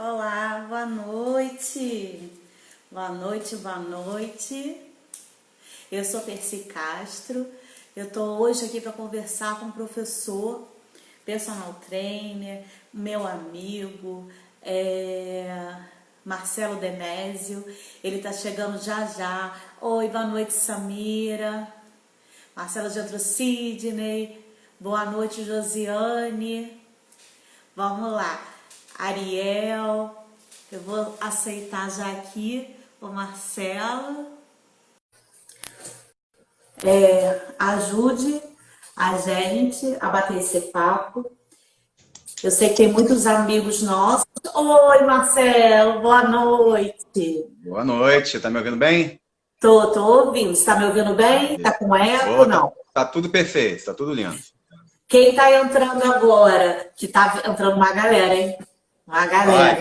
Olá, boa noite. Boa noite, boa noite. Eu sou Percy Castro. Eu estou hoje aqui para conversar com um professor, personal trainer, meu amigo, Marcelo Denésio. Ele está chegando já já. Oi, boa noite, Samira. Marcelo já entrou, Sidney. Boa noite, Josiane. Vamos lá. Ariel, eu vou aceitar já aqui o Marcelo. Ajude a gente a bater esse papo. Eu sei que tem muitos amigos nossos. Oi, Marcelo, boa noite. Boa noite, tá me ouvindo bem? Tô ouvindo. Você tá me ouvindo bem? Tá com eco? Oh, Não. tá tudo perfeito, tá tudo lindo. Quem tá entrando agora? Que tá entrando uma galera, hein? Uma Vai,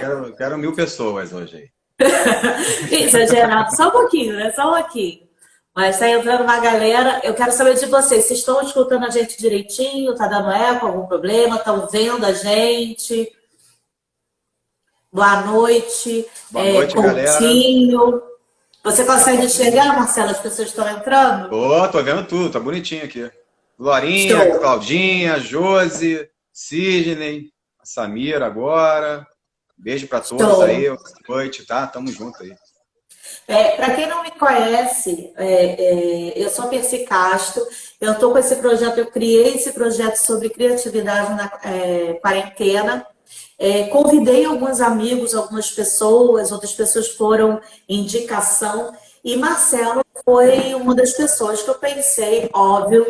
galera. quero 1.000 pessoas hoje aí. Exagerado, só um pouquinho, né? Só um pouquinho. Mas tá entrando uma galera. Eu quero saber de vocês. Vocês estão escutando a gente direitinho? Tá dando eco? Algum problema? Estão vendo a gente? Boa noite, Boa noite, galera. Coutinho. Você consegue enxergar, Marcelo? As pessoas estão entrando? Tô vendo tudo, tá bonitinho aqui. Glorinha, Show. Claudinha, Josi, Sidney, a Samira agora. Beijo pra todos aí, Show. boa noite, tá? Tamo junto aí. Para quem não me conhece, eu sou a Percy Castro. Eu estou com esse projeto, eu criei esse projeto sobre criatividade na quarentena. Convidei alguns amigos, algumas pessoas, outras pessoas foram indicação. E Marcelo foi uma das pessoas que eu pensei, óbvio,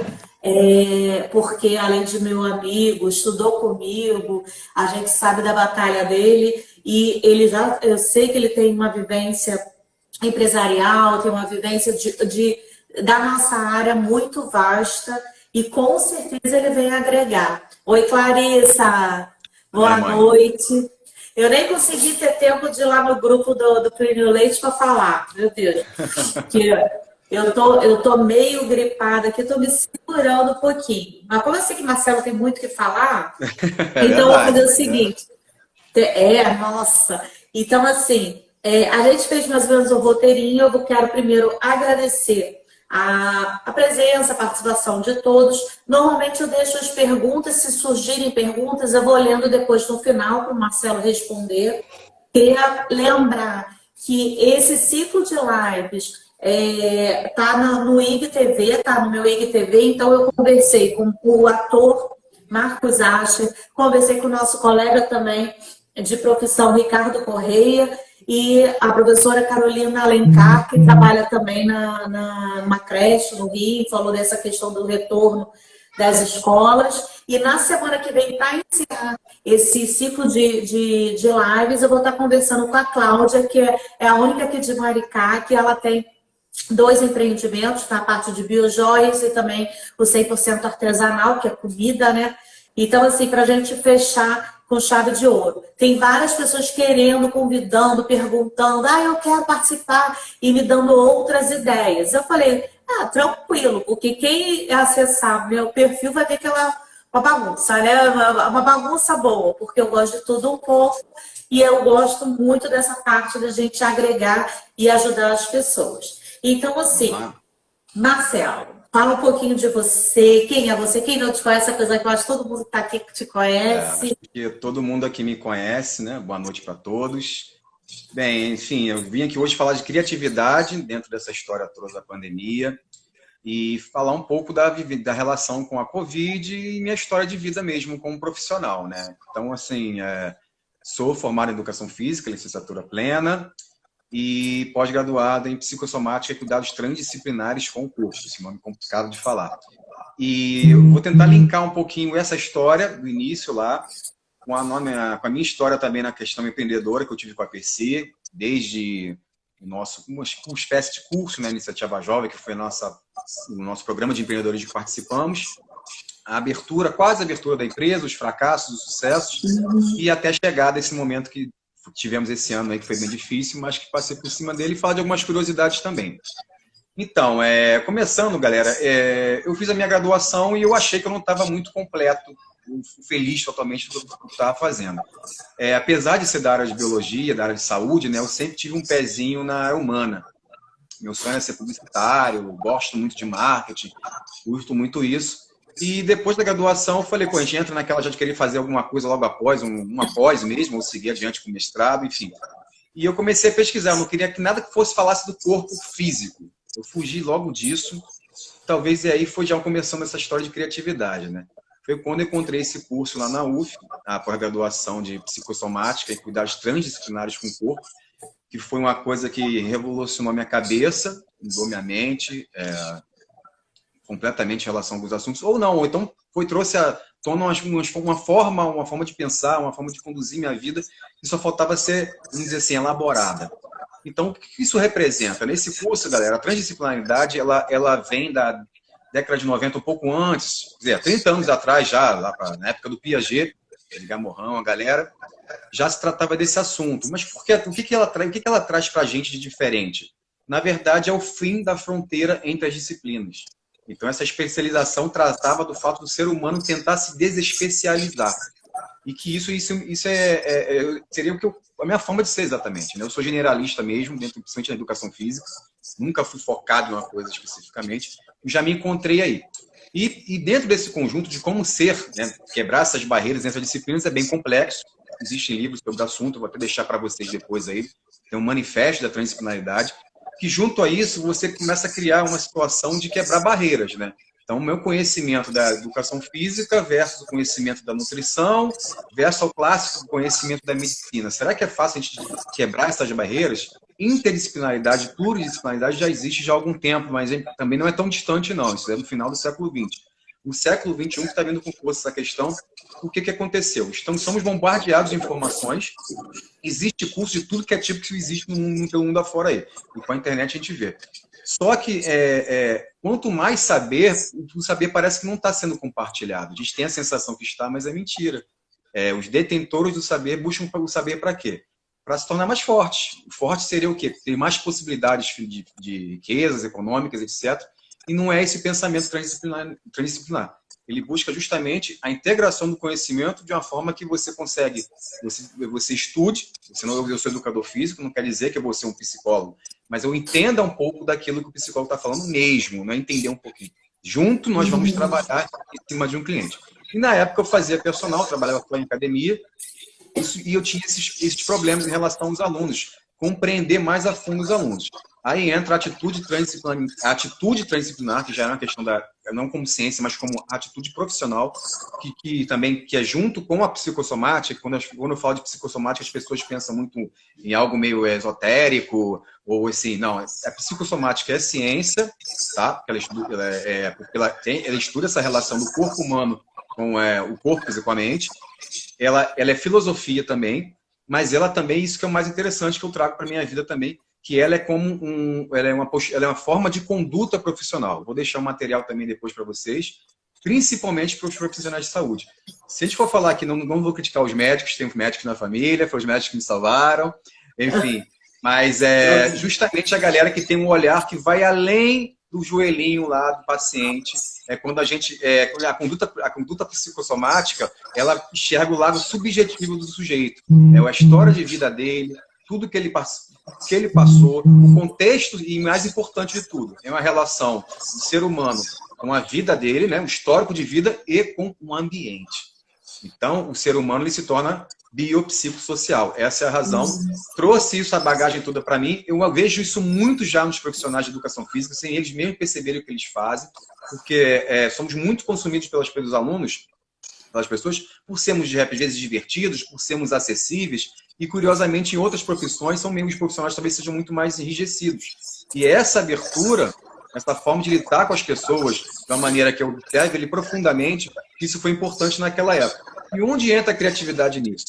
porque além de meu amigo, estudou comigo, a gente sabe da batalha dele e eu sei que ele tem uma vivência empresarial, tem uma vivência da nossa área muito vasta e com certeza ele vem agregar. Oi, Clarissa, É, boa mãe. noite. Eu nem consegui ter tempo de ir lá no grupo do Plínio Leite para falar, meu Deus. Que eu tô meio gripada aqui, estou me segurando um pouquinho. Mas como eu sei que Marcelo tem muito o que falar, É então eu vou fazer verdade. o seguinte. Nossa. Então, assim, a gente fez mais ou menos um roteirinho. Eu quero primeiro agradecer a presença, a participação de todos. Normalmente eu deixo as perguntas, se surgirem perguntas, eu vou lendo depois no final para o Marcelo responder. Queria lembrar que esse ciclo de lives tá no IGTV, tá no meu IGTV, então eu conversei com o ator Marcos Asher, conversei com o nosso colega também de profissão, Ricardo Correia, e a professora Carolina Alencar, que trabalha também numa creche no Rio, falou dessa questão do retorno das escolas. E na semana que vem, para iniciar esse ciclo de lives, eu vou estar conversando com a Cláudia, que é a única aqui de Maricá, que ela tem dois empreendimentos na parte de biojoias e também o 100% artesanal, que é comida, né? Então, assim, para a gente fechar com chave de ouro. Tem várias pessoas querendo, convidando, perguntando, eu quero participar e me dando outras ideias. Eu falei, tranquilo, porque quem acessar meu perfil vai ver que é uma bagunça, né? Uma bagunça boa, porque eu gosto de tudo um pouco e eu gosto muito dessa parte da gente agregar e ajudar as pessoas. Então, Vamos assim, lá. Marcelo, fala um pouquinho de você. Quem é você? Quem não te conhece, apesar que eu acho que todo mundo que está aqui que te Acho conhece. que todo mundo aqui me conhece, né? Boa noite para todos. Bem, enfim, eu vim aqui hoje falar de criatividade dentro dessa história toda da pandemia e falar um pouco da relação com a Covid e minha história de vida mesmo como profissional, né? Então, assim, sou formado em Educação Física, licenciatura plena e pós-graduado em Psicossomática e Cuidados Transdisciplinares com curso, esse nome complicado de falar. E eu vou tentar linkar um pouquinho essa história do início lá com a minha história também na questão empreendedora que eu tive com a PC, desde uma espécie de curso na Iniciativa Jovem, que foi o nosso programa de empreendedores que participamos, a abertura, quase a abertura da empresa, os fracassos, os sucessos, e até chegar desse momento que tivemos esse ano aí, que foi bem difícil, mas que passei por cima dele e falar de algumas curiosidades também. Então, começando, galera, eu fiz a minha graduação e eu achei que eu não estava muito completo, feliz totalmente do que eu estava fazendo. apesar de ser da área de biologia, da área de saúde, né, eu sempre tive um pezinho na área humana. Meu sonho é ser publicitário, eu gosto muito de marketing, curto muito isso. E depois da graduação, eu falei, pô, a gente entra naquela já de querer fazer alguma coisa logo após, uma pós mesmo, ou seguir adiante com o mestrado, enfim. E eu comecei a pesquisar, eu não queria que nada que fosse falasse do corpo físico. Eu fugi logo disso. Talvez e aí foi já começando essa história de criatividade, né? Foi quando eu encontrei esse curso lá na UF, a pós-graduação de psicossomática e cuidados transdisciplinares com o corpo, que foi uma coisa que revolucionou minha cabeça, mudou minha mente, completamente em relação a alguns assuntos, ou não, ou então trouxe à tona uma forma de pensar, uma forma de conduzir minha vida, que só faltava ser, vamos dizer assim, elaborada. Então, o que isso representa? Nesse curso, galera, a transdisciplinaridade, ela vem da década de 90, um pouco antes, quer dizer, 30 anos atrás já, lá na época do Piaget, Edgar Morin, a galera, já se tratava desse assunto. Mas o que ela traz para a gente de diferente? Na verdade, é o fim da fronteira entre as disciplinas. Então, essa especialização tratava do fato do ser humano tentar se desespecializar. E que isso seria a minha forma de ser exatamente. Né? Eu sou generalista mesmo, principalmente na educação física. Nunca fui focado em uma coisa especificamente. Já me encontrei aí. E dentro desse conjunto de como ser, né, quebrar essas barreiras entre as disciplinas é bem complexo. Existem livros sobre o assunto, eu vou até deixar para vocês depois aí. Tem um manifesto da transdisciplinaridade, que junto a isso você começa a criar uma situação de quebrar barreiras, né? Então, o meu conhecimento da educação física versus o conhecimento da nutrição versus o clássico conhecimento da medicina. Será que é fácil a gente quebrar essas barreiras? Interdisciplinaridade, pluridisciplinaridade já existe já há algum tempo, mas também não é tão distante, não. Isso é no final do século XX. O século XXI que está vindo com força essa questão. O que aconteceu? Somos bombardeados de informações. Existe curso de tudo que é tipo que existe pelo mundo afora aí. E com a internet a gente vê. Só que quanto mais saber, o saber parece que não está sendo compartilhado. A gente tem a sensação que está, mas é mentira. Os detentores do saber buscam o saber para quê? Para se tornar mais fortes. O forte seria o quê? Ter mais possibilidades de riquezas econômicas, etc. E não é esse pensamento transdisciplinar. Ele busca justamente a integração do conhecimento de uma forma que você consegue, você estude, eu sou educador físico, não quer dizer que eu vou ser um psicólogo, mas eu entenda um pouco daquilo que o psicólogo está falando mesmo, não é entender um pouquinho. Junto nós vamos trabalhar em cima de um cliente. E na época eu fazia personal, trabalhava em academia, e eu tinha esses problemas em relação aos alunos, compreender mais a fundo os alunos. Aí entra a atitude transdisciplinar, que já é uma questão não como ciência, mas como atitude profissional, que é junto com a psicossomática. Quando eu falo de psicossomática, as pessoas pensam muito em algo meio esotérico, ou assim, não, a psicossomática é ciência, tá? Porque ela estuda essa relação do corpo humano com o corpo físico com a mente. Ela é filosofia também, mas ela também, isso que é o mais interessante que eu trago para a minha vida também, que ela é como ela é uma forma de conduta profissional. Vou deixar um material também depois para vocês, principalmente para os profissionais de saúde. Se a gente for falar aqui, não vou criticar os médicos, tem médicos na família, foi os médicos que me salvaram, enfim, mas é justamente a galera que tem um olhar que vai além do joelhinho lá do paciente. Quando a conduta psicossomática, ela enxerga o lado subjetivo do sujeito. É a história de vida dele, tudo que ele passou, o contexto e, mais importante de tudo, é uma relação do ser humano com a vida dele, né, o histórico de vida e com o ambiente. Então, o ser humano ele se torna biopsicossocial. Essa é a razão. Trouxe isso, a bagagem toda para mim. Eu vejo isso muito já nos profissionais de educação física, sem eles mesmo perceberem o que eles fazem, porque somos muito consumidos pelos alunos, pelas pessoas, por sermos, às vezes, divertidos, por sermos acessíveis, e, curiosamente, em outras profissões, são mesmo os profissionais que talvez sejam muito mais enrijecidos. E essa abertura, essa forma de lidar com as pessoas, de uma maneira que eu observo ele profundamente, isso foi importante naquela época. E onde entra a criatividade nisso?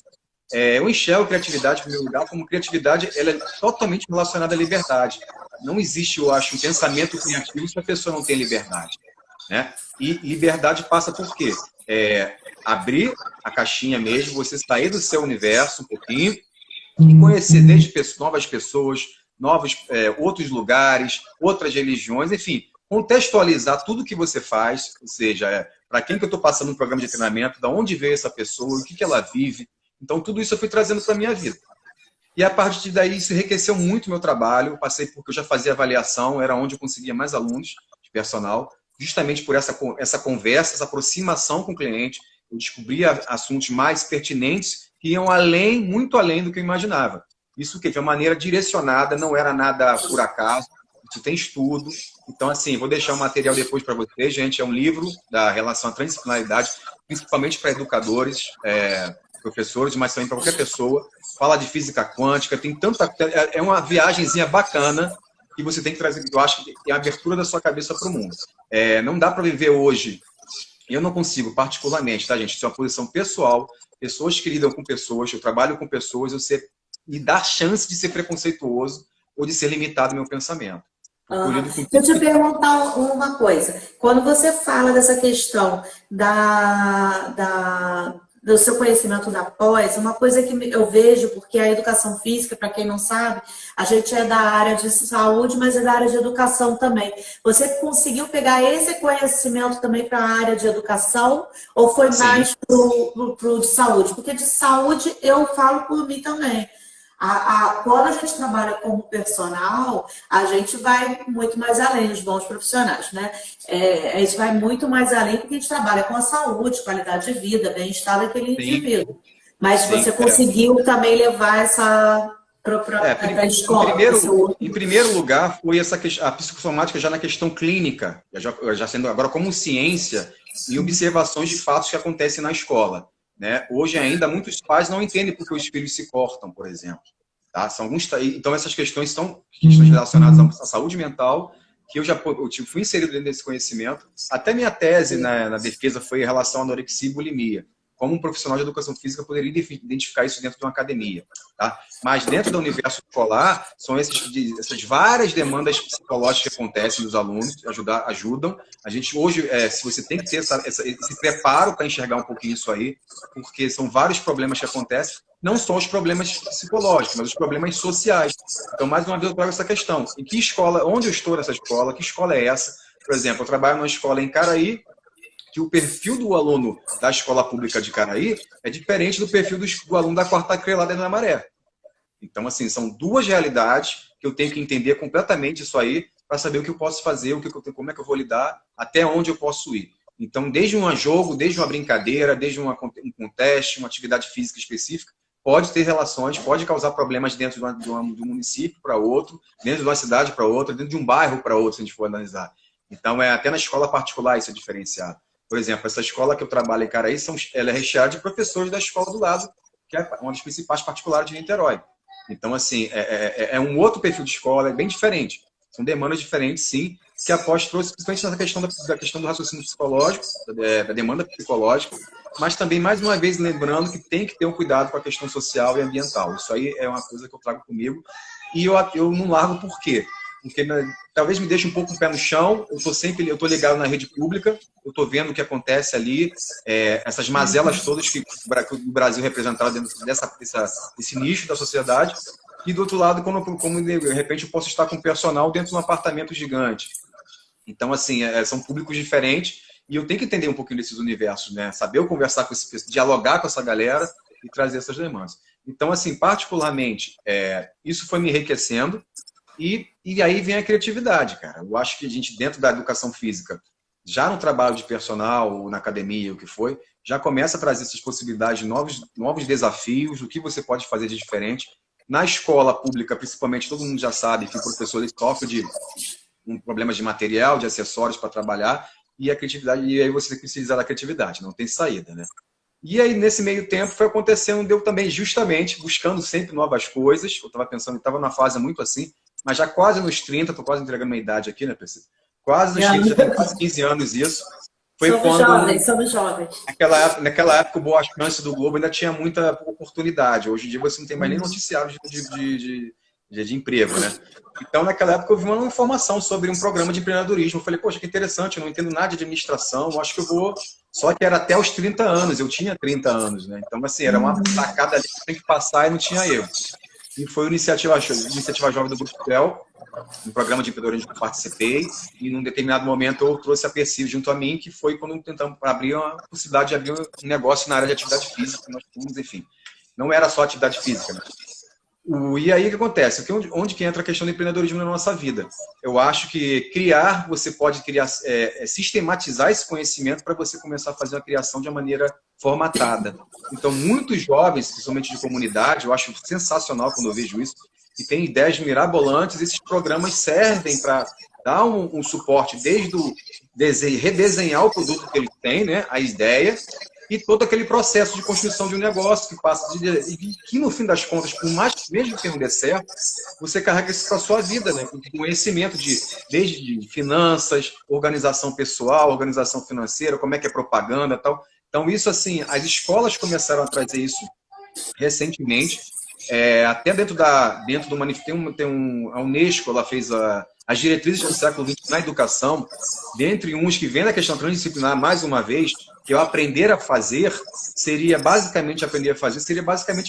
Eu enxergo a criatividade, em primeiro lugar, como criatividade ela é totalmente relacionada à liberdade. Não existe, eu acho, um pensamento criativo se a pessoa não tem liberdade. Né? E liberdade passa por quê? Abrir a caixinha mesmo, você sair do seu universo um pouquinho e conhecer desde novas pessoas, outros lugares, outras religiões, enfim, contextualizar tudo que você faz, ou seja, para quem que eu estou passando um programa de treinamento, de onde veio essa pessoa, o que ela vive, Então, tudo isso eu fui trazendo para a minha vida. E a partir daí, isso enriqueceu muito o meu trabalho. Eu passei porque eu já fazia avaliação, era onde eu conseguia mais alunos de personal, justamente por essa conversa, essa aproximação com o cliente. Eu descobria assuntos mais pertinentes que iam além, muito além do que eu imaginava. Isso que de uma maneira direcionada, não era nada por acaso, isso tem estudo. Então, assim, vou deixar o material depois para vocês, gente. É um livro da relação à transdisciplinaridade, principalmente para educadores, professores, mas também para qualquer pessoa. Fala de física quântica, tem tanta... É uma viagenzinha bacana que você tem que trazer, eu acho que é a abertura da sua cabeça para o mundo. Não dá para viver hoje, eu não consigo particularmente, tá, gente? Isso é uma posição pessoal, pessoas que lidam com pessoas, eu trabalho com pessoas, você me dá chance de ser preconceituoso ou de ser limitado no meu pensamento. Deixa eu te perguntar uma coisa. Quando você fala dessa questão do seu conhecimento da pós, uma coisa que eu vejo, porque a educação física, para quem não sabe, a gente é da área de saúde, mas é da área de educação também. Você conseguiu pegar esse conhecimento também para a área de educação ou foi mais para o de saúde? Porque de saúde eu falo por mim também. Quando a gente trabalha como personal, a gente vai muito mais além dos bons profissionais, né? A gente vai muito mais além porque a gente trabalha com a saúde, qualidade de vida, bem-estar daquele indivíduo. Mas você conseguiu também levar essa para a escola? Em primeiro lugar, foi a psicossomática já na questão clínica, já sendo agora como ciência e observações de fatos que acontecem na escola. Né? Hoje ainda muitos pais não entendem porque os filhos se cortam, por exemplo. Tá? Então essas questões são questões relacionadas à saúde mental, que eu fui inserido dentro desse conhecimento. Até minha tese na defesa foi em relação à anorexia e bulimia. Como um profissional de educação física poderia identificar isso dentro de uma academia. Tá? Mas dentro do universo escolar, são essas várias demandas psicológicas que acontecem dos alunos, ajudam. A gente hoje, se você tem que ter esse preparo para enxergar um pouquinho isso aí, porque são vários problemas que acontecem, não só os problemas psicológicos, mas os problemas sociais. Então, mais uma vez, eu trago essa questão. Em que escola, onde eu estou nessa escola, que escola é essa? Por exemplo, eu trabalho numa escola em Caraí, que o perfil do aluno da escola pública de Caraí é diferente do perfil do aluno da Quarta CRE lá dentro da Maré. Então, assim, são duas realidades que eu tenho que entender completamente isso aí para saber o que eu posso fazer, como é que eu vou lidar, até onde eu posso ir. Então, desde um jogo, desde uma brincadeira, desde um teste, uma atividade física específica, pode ter relações, pode causar problemas dentro de um município para outro, dentro de uma cidade para outra, dentro de um bairro para outro, se a gente for analisar. Então, até na escola particular isso é diferenciado. Por exemplo, essa escola que eu trabalho em Caraí, ela é recheada de professores da escola do lado, que é uma das principais particulares de Niterói. Então, assim, é um outro perfil de escola, é bem diferente. São demandas diferentes, sim, que a pós trouxe, principalmente nessa questão da questão do raciocínio psicológico, da demanda psicológica, mas também, mais uma vez, lembrando que tem que ter um cuidado com a questão social e ambiental. Isso aí é uma coisa que eu trago comigo. E eu não largo por quê? Porque talvez me deixe um pouco o pé no chão, eu estou ligado na rede pública, eu estou vendo o que acontece ali, essas mazelas todas que o Brasil representava dentro desse nicho da sociedade, e do outro lado, como de repente eu posso estar com personal dentro de um apartamento gigante. Então, assim, são públicos diferentes, e eu tenho que entender um pouquinho desses universos, né? Saber conversar com esse pessoal, dialogar com essa galera e trazer essas demandas. Então, assim, particularmente, isso foi me enriquecendo. E aí vem a criatividade, cara. Eu acho que a gente, dentro da educação física, já no trabalho de personal, ou na academia, o que foi, já começa a trazer essas possibilidades de novos desafios, o que você pode fazer de diferente. Na escola pública, principalmente, todo mundo já sabe que o professor sofre de problemas de material, de acessórios para trabalhar, e a criatividade, e aí você precisa da criatividade, não tem saída, né? E aí, nesse meio tempo, foi acontecendo, eu também, justamente, buscando sempre novas coisas. Eu estava pensando, estava numa fase muito assim, mas já quase nos 30, estou quase entregando minha idade aqui, né, Priscila? Quase nos 30, já tem quase 15 anos isso. Foi somos jovens. Naquela época, o Boa Chance do Globo ainda tinha muita oportunidade. Hoje em dia você não tem mais nem noticiário de emprego, né? Então, naquela época, eu vi uma informação sobre um programa de empreendedorismo. Eu falei, poxa, que interessante, eu não entendo nada de administração, eu acho que eu vou... Só que era até os 30 anos, eu tinha 30 anos, né? Então, assim, era uma sacada ali que tem que passar e não tinha erro. E foi a iniciativa jovem do Grupo Pel, um programa de empreendedorismo que eu participei, e num determinado momento eu trouxe a Percive junto a mim, que foi quando tentamos abrir a possibilidade de abrir um negócio na área de atividade física, nós fomos, enfim. não era só atividade física, né? E aí o que acontece? Onde que entra a questão do empreendedorismo na nossa vida? Eu acho que você pode criar, sistematizar esse conhecimento para você começar a fazer uma criação de uma maneira formatada. Então, muitos jovens, principalmente de comunidade, eu acho sensacional quando eu vejo isso, que tem ideias mirabolantes, esses programas servem para dar um suporte desde o redesenhar o produto que ele tem, né, a ideia, e todo aquele processo de construção de um negócio que passa que no fim das contas, por mais mesmo que não dê certo, você carrega isso para a sua vida, né? Com conhecimento desde finanças, organização pessoal, organização financeira, como é que é propaganda, e tal. Então isso assim, as escolas começaram a trazer isso recentemente, até dentro do manifesto a Unesco, ela fez as diretrizes do século XX na educação, dentre uns que vem da questão transdisciplinar, mais uma vez, que o aprender a fazer seria basicamente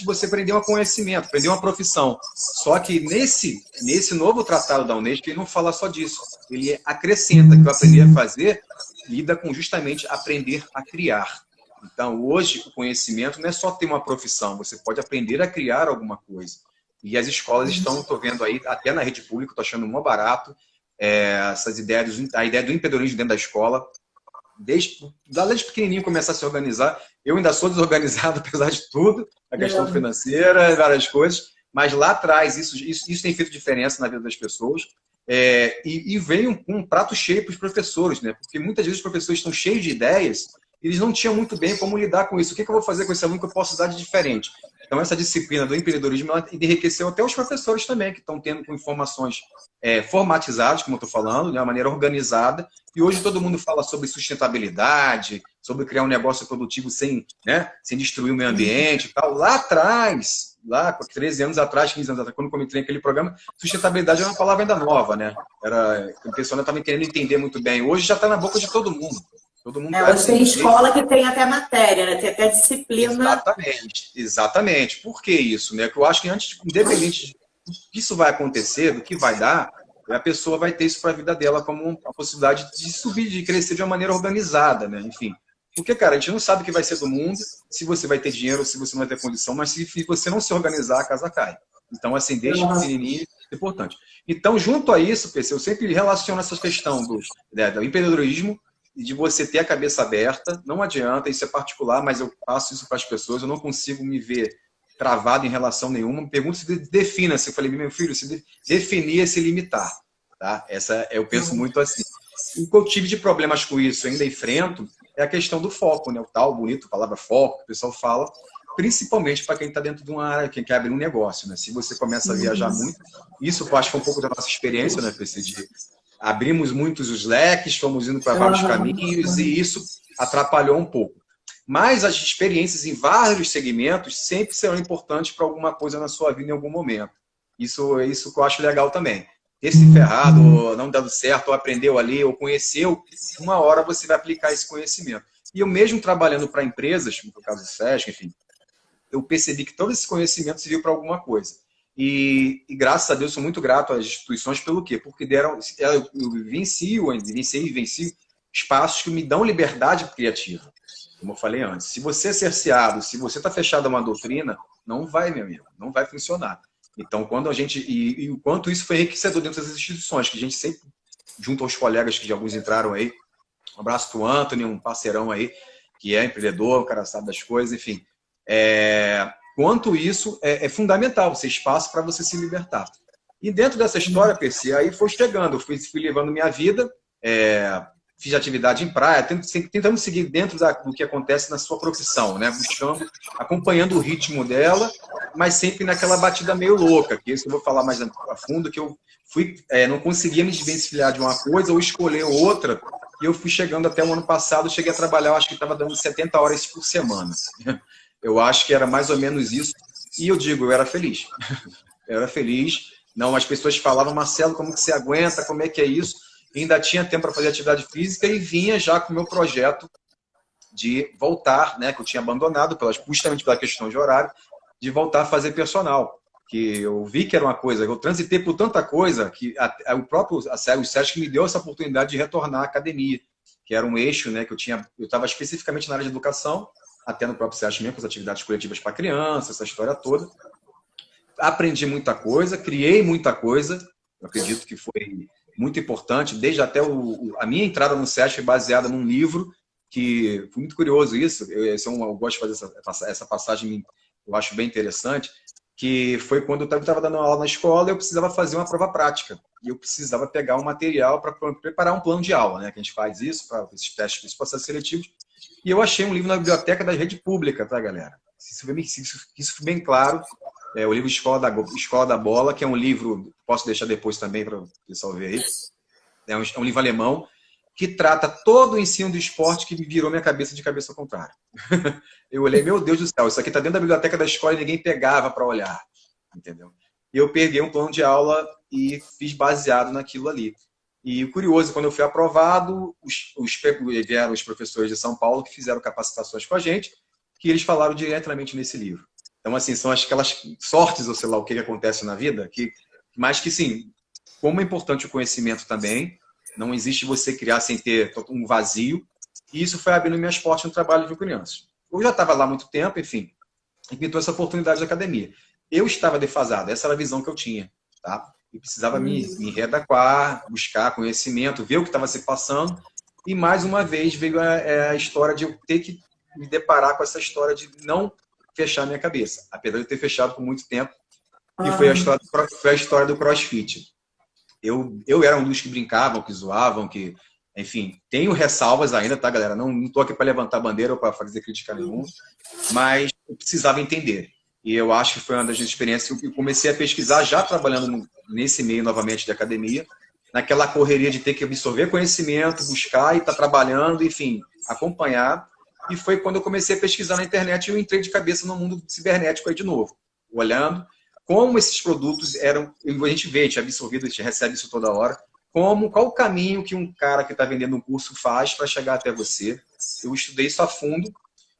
você aprender um conhecimento, aprender uma profissão. Só que nesse novo tratado da Unesco, ele não fala só disso. Ele acrescenta que o aprender a fazer lida com justamente aprender a criar. Então, hoje, o conhecimento não é só ter uma profissão, você pode aprender a criar alguma coisa. E as escolas estou vendo aí, até na rede pública, estou achando mó barato, essas ideias, a ideia do empreendedorismo dentro da escola, desde pequenininho começar a se organizar. Eu ainda sou desorganizado, apesar de tudo, a questão financeira, várias coisas, mas lá atrás isso tem feito diferença na vida das pessoas, e vem um prato cheio para os professores, né? Porque muitas vezes os professores estão cheios de ideias, eles não tinham muito bem como lidar com isso. O que eu vou fazer com esse aluno que eu posso dar de diferente? Então, essa disciplina do empreendedorismo ela enriqueceu até os professores também, que estão tendo com informações formatizadas, como eu estou falando, de uma maneira organizada. E hoje todo mundo fala sobre sustentabilidade, sobre criar um negócio produtivo sem destruir o meio ambiente e tal. Lá atrás, 13 anos atrás, 15 anos atrás, quando eu entrei naquele programa, sustentabilidade era uma palavra ainda nova, né? O pessoal não estava querendo entender muito bem. Hoje já está na boca de todo mundo. Todo mundo hoje tem escola que tem até matéria, né? Tem até disciplina. Exatamente. Por que isso? Né? Porque eu acho que antes, independente de que isso vai acontecer, do que vai dar, a pessoa vai ter isso para a vida dela como uma possibilidade de subir, de crescer de uma maneira organizada, né? Enfim. Porque, cara, a gente não sabe o que vai ser do mundo, se você vai ter dinheiro ou se você não vai ter condição, mas se você não se organizar, a casa cai. Então, assim, desde pequenininho, é importante. Então, junto a isso, PC, eu sempre relaciono essa questão do empreendedorismo e de você ter a cabeça aberta. Não adianta, isso é particular, mas eu passo isso para as pessoas, eu não consigo me ver travado em relação nenhuma. Me pergunto se defina-se. Eu falei, meu filho, se definir é se limitar. Tá? Eu penso muito assim. O que eu tive de problemas com isso, ainda enfrento, é a questão do foco, né? O tal bonito, a palavra foco, que o pessoal fala, principalmente para quem está dentro de uma área, quem quer abrir um negócio, né? Se você começa a viajar muito, isso eu acho que é um pouco da nossa experiência, né, PC, de abrimos muitos os leques, fomos indo para vários caminhos e isso atrapalhou um pouco. Mas as experiências em vários segmentos sempre serão importantes para alguma coisa na sua vida em algum momento. Isso que eu acho legal também. Ter se ferrado, ou não dando certo, ou aprendeu ali, ou conheceu, uma hora você vai aplicar esse conhecimento. E eu mesmo trabalhando para empresas, no caso do SESC, enfim, eu percebi que todo esse conhecimento serviu para alguma coisa. E graças a Deus, sou muito grato às instituições pelo quê? Porque eu venci espaços que me dão liberdade criativa, como eu falei antes. Se você é cerceado, se você está fechado a uma doutrina, não vai, meu amigo, não vai funcionar. Então, quando a gente... E o quanto isso foi enriquecedor dentro das instituições, que a gente sempre, junto aos colegas que alguns entraram aí, um abraço para o Anthony, um parceirão aí, que é empreendedor, o cara sabe das coisas, enfim... Quanto isso é fundamental, esse espaço para você se libertar. E dentro dessa história, PC, aí foi chegando, eu fui levando minha vida, fiz atividade em praia, tentando seguir dentro do que acontece na sua profissão, né? Acompanhando o ritmo dela, mas sempre naquela batida meio louca, que isso eu vou falar mais a fundo, que eu não conseguia me desvencilhar de uma coisa ou escolher outra, e eu fui chegando até o ano passado, cheguei a trabalhar, eu acho que estava dando 70 horas por semana. Eu acho que era mais ou menos isso. E eu digo, eu era feliz. Eu era feliz. Não, as pessoas falavam, Marcelo, como que você aguenta? Como é que é isso? E ainda tinha tempo para fazer atividade física e vinha já com o meu projeto de voltar, né, que eu tinha abandonado, justamente pela questão de horário, de voltar a fazer personal. Que eu vi que era uma coisa, eu transitei por tanta coisa, que o SESC me deu essa oportunidade de retornar à academia, que era um eixo, né, que eu estava especificamente na área de educação, até no próprio SESC mesmo, com as atividades coletivas para crianças, essa história toda. Aprendi muita coisa, criei muita coisa, eu acredito que foi muito importante, desde até a minha entrada no SESC foi baseada num livro, que foi muito curioso isso, eu gosto de fazer essa passagem, eu acho bem interessante, que foi quando eu estava dando aula na escola e eu precisava fazer uma prova prática. E eu precisava pegar um material para preparar um plano de aula, né? Que a gente faz isso, para esses testes, esses processos seletivos. E eu achei um livro na biblioteca da rede pública, tá, galera? Isso foi bem claro. É o livro Escola da Bola, que é um livro, posso deixar depois também para o pessoal ver aí. É um livro alemão que trata todo o ensino do esporte que virou minha cabeça de cabeça ao contrário. Eu olhei, meu Deus do céu, isso aqui está dentro da biblioteca da escola e ninguém pegava para olhar, entendeu? E eu peguei um plano de aula e fiz baseado naquilo ali. E o curioso, quando eu fui aprovado, vieram os professores de São Paulo que fizeram capacitações com a gente, que eles falaram diretamente nesse livro. Então, assim, são aquelas sortes, ou sei lá, o que acontece na vida, mas que, sim, como é importante o conhecimento também, não existe você criar sem ter um vazio, e isso foi abrindo minhas portas no trabalho de crianças. Eu já estava lá há muito tempo, enfim, e pintou essa oportunidade de academia. Eu estava defasado, essa era a visão que eu tinha, tá? E precisava me readequar, buscar conhecimento, ver o que estava se passando, e mais uma vez veio a história de eu ter que me deparar com essa história de não fechar minha cabeça, apesar de eu ter fechado por muito tempo, e foi a história do CrossFit. Eu era um dos que brincavam, que zoavam, que, enfim, tenho ressalvas ainda, tá, galera? Não tô aqui para levantar bandeira ou para fazer crítica nenhuma, mas eu precisava entender. E eu acho que foi uma das experiências que eu comecei a pesquisar, já trabalhando nesse meio novamente de academia, naquela correria de ter que absorver conhecimento, buscar e estar trabalhando, enfim, acompanhar. E foi quando eu comecei a pesquisar na internet e eu entrei de cabeça no mundo cibernético aí de novo, olhando como esses produtos eram, a gente vê, a gente é absorvido, a gente recebe isso toda hora, qual o caminho que um cara que está vendendo um curso faz para chegar até você. Eu estudei isso a fundo,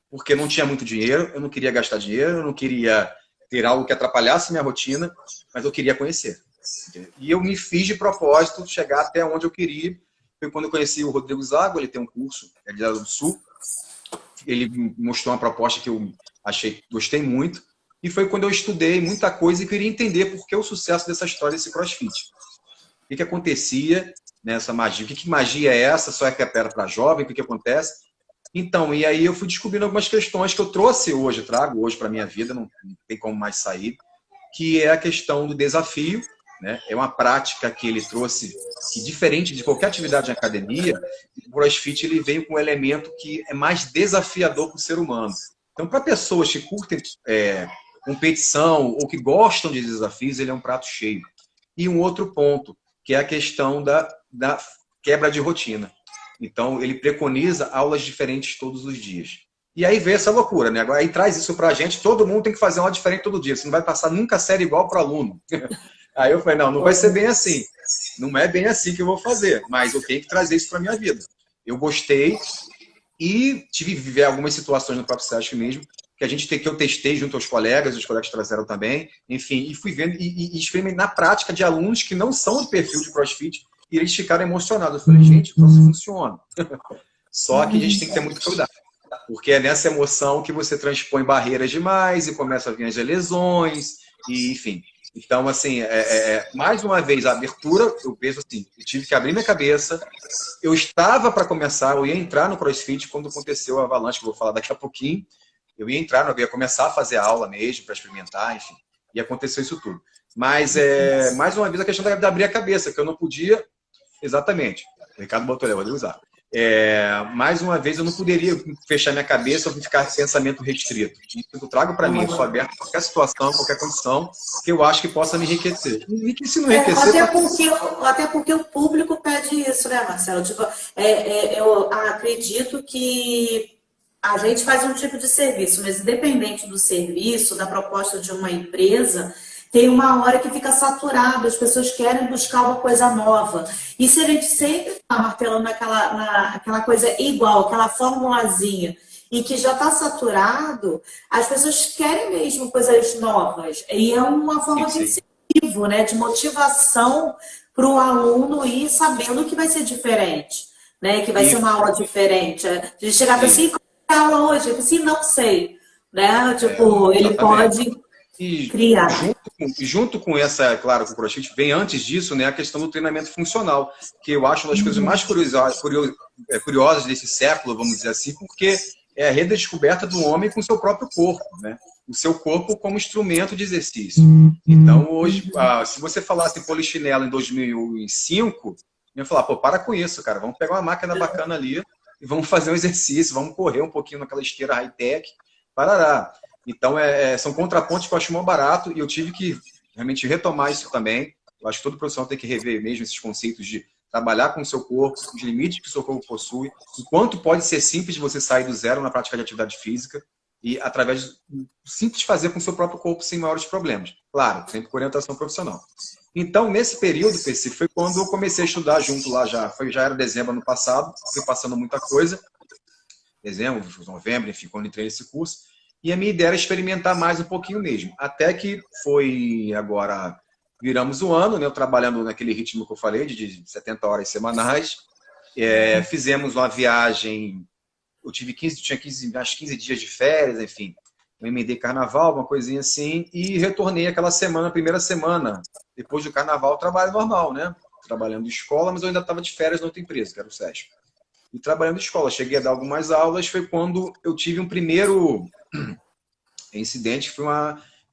porque eu não tinha muito dinheiro, eu não queria gastar dinheiro, eu não queria ter algo que atrapalhasse minha rotina, mas eu queria conhecer. E eu me fiz de propósito chegar até onde eu queria. Foi quando eu conheci o Rodrigo Zago, ele tem um curso, ele é do Sul, ele me mostrou uma proposta que eu gostei muito, e foi quando eu estudei muita coisa e queria entender por que o sucesso dessa história desse CrossFit. O que acontecia nessa magia? Que magia é essa? Só é que é para jovem? O que acontece? Então, e aí eu fui descobrindo algumas questões que eu trouxe hoje, trago hoje para a minha vida, não tem como mais sair, que é a questão do desafio, né? É uma prática que ele trouxe, que diferente de qualquer atividade em academia, o CrossFit ele veio com um elemento que é mais desafiador para o ser humano. Então, para pessoas que curtem competição ou que gostam de desafios, ele é um prato cheio. E um outro ponto, que é a questão da quebra de rotina. Então, ele preconiza aulas diferentes todos os dias. E aí vê essa loucura, né? Agora, aí traz isso pra gente, todo mundo tem que fazer uma aula diferente todo dia. Você não vai passar nunca série igual para o aluno. Aí eu falei, não vai ser bem assim. Não é bem assim que eu vou fazer, mas eu tenho que trazer isso para minha vida. Eu gostei e tive que viver algumas situações no próprio SESC mesmo, que eu testei junto aos colegas, os colegas trouxeram também, enfim, e fui vendo e experimentei na prática de alunos que não são do perfil de CrossFit, e eles ficaram emocionados. Eu falei, gente, então isso funciona. Só que a gente tem que ter muito cuidado, porque é nessa emoção que você transpõe barreiras demais e começa a vir as lesões, e enfim. Então, assim, mais uma vez, a abertura, eu penso assim, eu tive que abrir minha cabeça, eu estava para começar, eu ia entrar no CrossFit quando aconteceu a avalanche, que eu vou falar daqui a pouquinho, eu ia entrar, eu ia começar a fazer aula mesmo, para experimentar, enfim, e aconteceu isso tudo. Mas, mais uma vez, a questão de abrir a cabeça, que eu não podia, exatamente, o Ricardo botou ali, eu vou usar. Mais uma vez, eu não poderia fechar minha cabeça ou ficar com pensamento restrito. Isso eu trago para mim, eu sou aberto a qualquer situação, qualquer condição, que eu acho que possa me enriquecer. E se não enriquecer... Até porque o público pede isso, né, Marcelo? Tipo, eu acredito que a gente faz um tipo de serviço, mas independente do serviço, da proposta de uma empresa, tem uma hora que fica saturado, as pessoas querem buscar uma coisa nova. E se a gente sempre está martelando naquela coisa igual, aquela formulazinha, e que já está saturado, as pessoas querem mesmo coisas novas. E é uma forma de incentivo, né, de motivação para o aluno ir sabendo que vai ser diferente, né, que vai ser uma aula diferente. A gente chegar assim, aula hoje? Eu falei assim, não sei. Né? Tipo, ele pode criar. Junto com essa, claro, com o CrossFit, vem antes disso, né, a questão do treinamento funcional, que eu acho uma das coisas mais curiosas desse século, vamos dizer assim, porque é a redescoberta do homem com o seu próprio corpo, né? O seu corpo como instrumento de exercício. Então, hoje, se você falasse em polichinelo em 2005, eu ia falar, pô, para com isso, cara, vamos pegar uma máquina bacana ali e vamos fazer um exercício, vamos correr um pouquinho naquela esteira high-tech, parará. Então, são contrapontos que eu acho muito barato e eu tive que realmente retomar isso também. Eu acho que todo profissional tem que rever mesmo esses conceitos de trabalhar com o seu corpo, os limites que o seu corpo possui, o quanto pode ser simples de você sair do zero na prática de atividade física e através de simples fazer com o seu próprio corpo sem maiores problemas. Claro, sempre com orientação profissional. Então, nesse período, PC, foi quando eu comecei a estudar junto lá já. Já era dezembro ano passado, fui passando muita coisa. Dezembro, novembro, enfim, quando entrei nesse curso. E a minha ideia era experimentar mais um pouquinho mesmo. Até que foi agora, viramos o ano, né? Eu trabalhando naquele ritmo que eu falei, de 70 horas semanais. Fizemos uma viagem, eu tinha 15 dias de férias, enfim. Eu emendei carnaval, uma coisinha assim, e retornei aquela semana, primeira semana. Depois do carnaval, trabalho normal, né? Trabalhando em escola, mas eu ainda estava de férias na outra empresa, que era o SESC. E trabalhando em escola, cheguei a dar algumas aulas, foi quando eu tive um primeiro incidente, que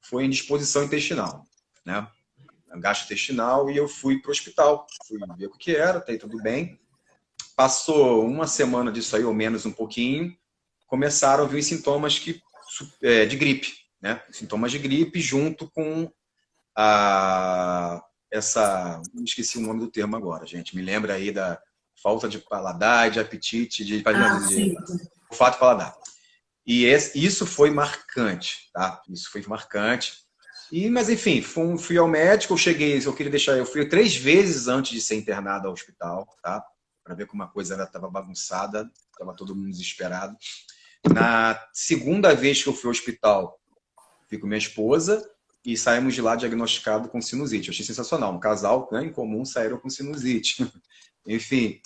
foi indisposição intestinal, né? Gastrointestinal, e eu fui para o hospital, fui ver o que era, tá aí tudo bem. Passou uma semana disso aí, ou menos um pouquinho, começaram a vir sintomas de gripe, né? Sintomas de gripe junto com esqueci o nome do termo agora, gente, me lembra aí da falta de paladar, de apetite, de olfato e paladar. E isso foi marcante, tá? Isso foi marcante. Mas enfim, fui ao médico, eu fui 3 vezes antes de ser internado ao hospital, tá? Para ver como a coisa estava bagunçada, estava todo mundo desesperado. Na segunda vez que eu fui ao hospital, fui com minha esposa e saímos de lá diagnosticado com sinusite. Eu achei sensacional. Um casal, né, em comum saíram com sinusite. Enfim,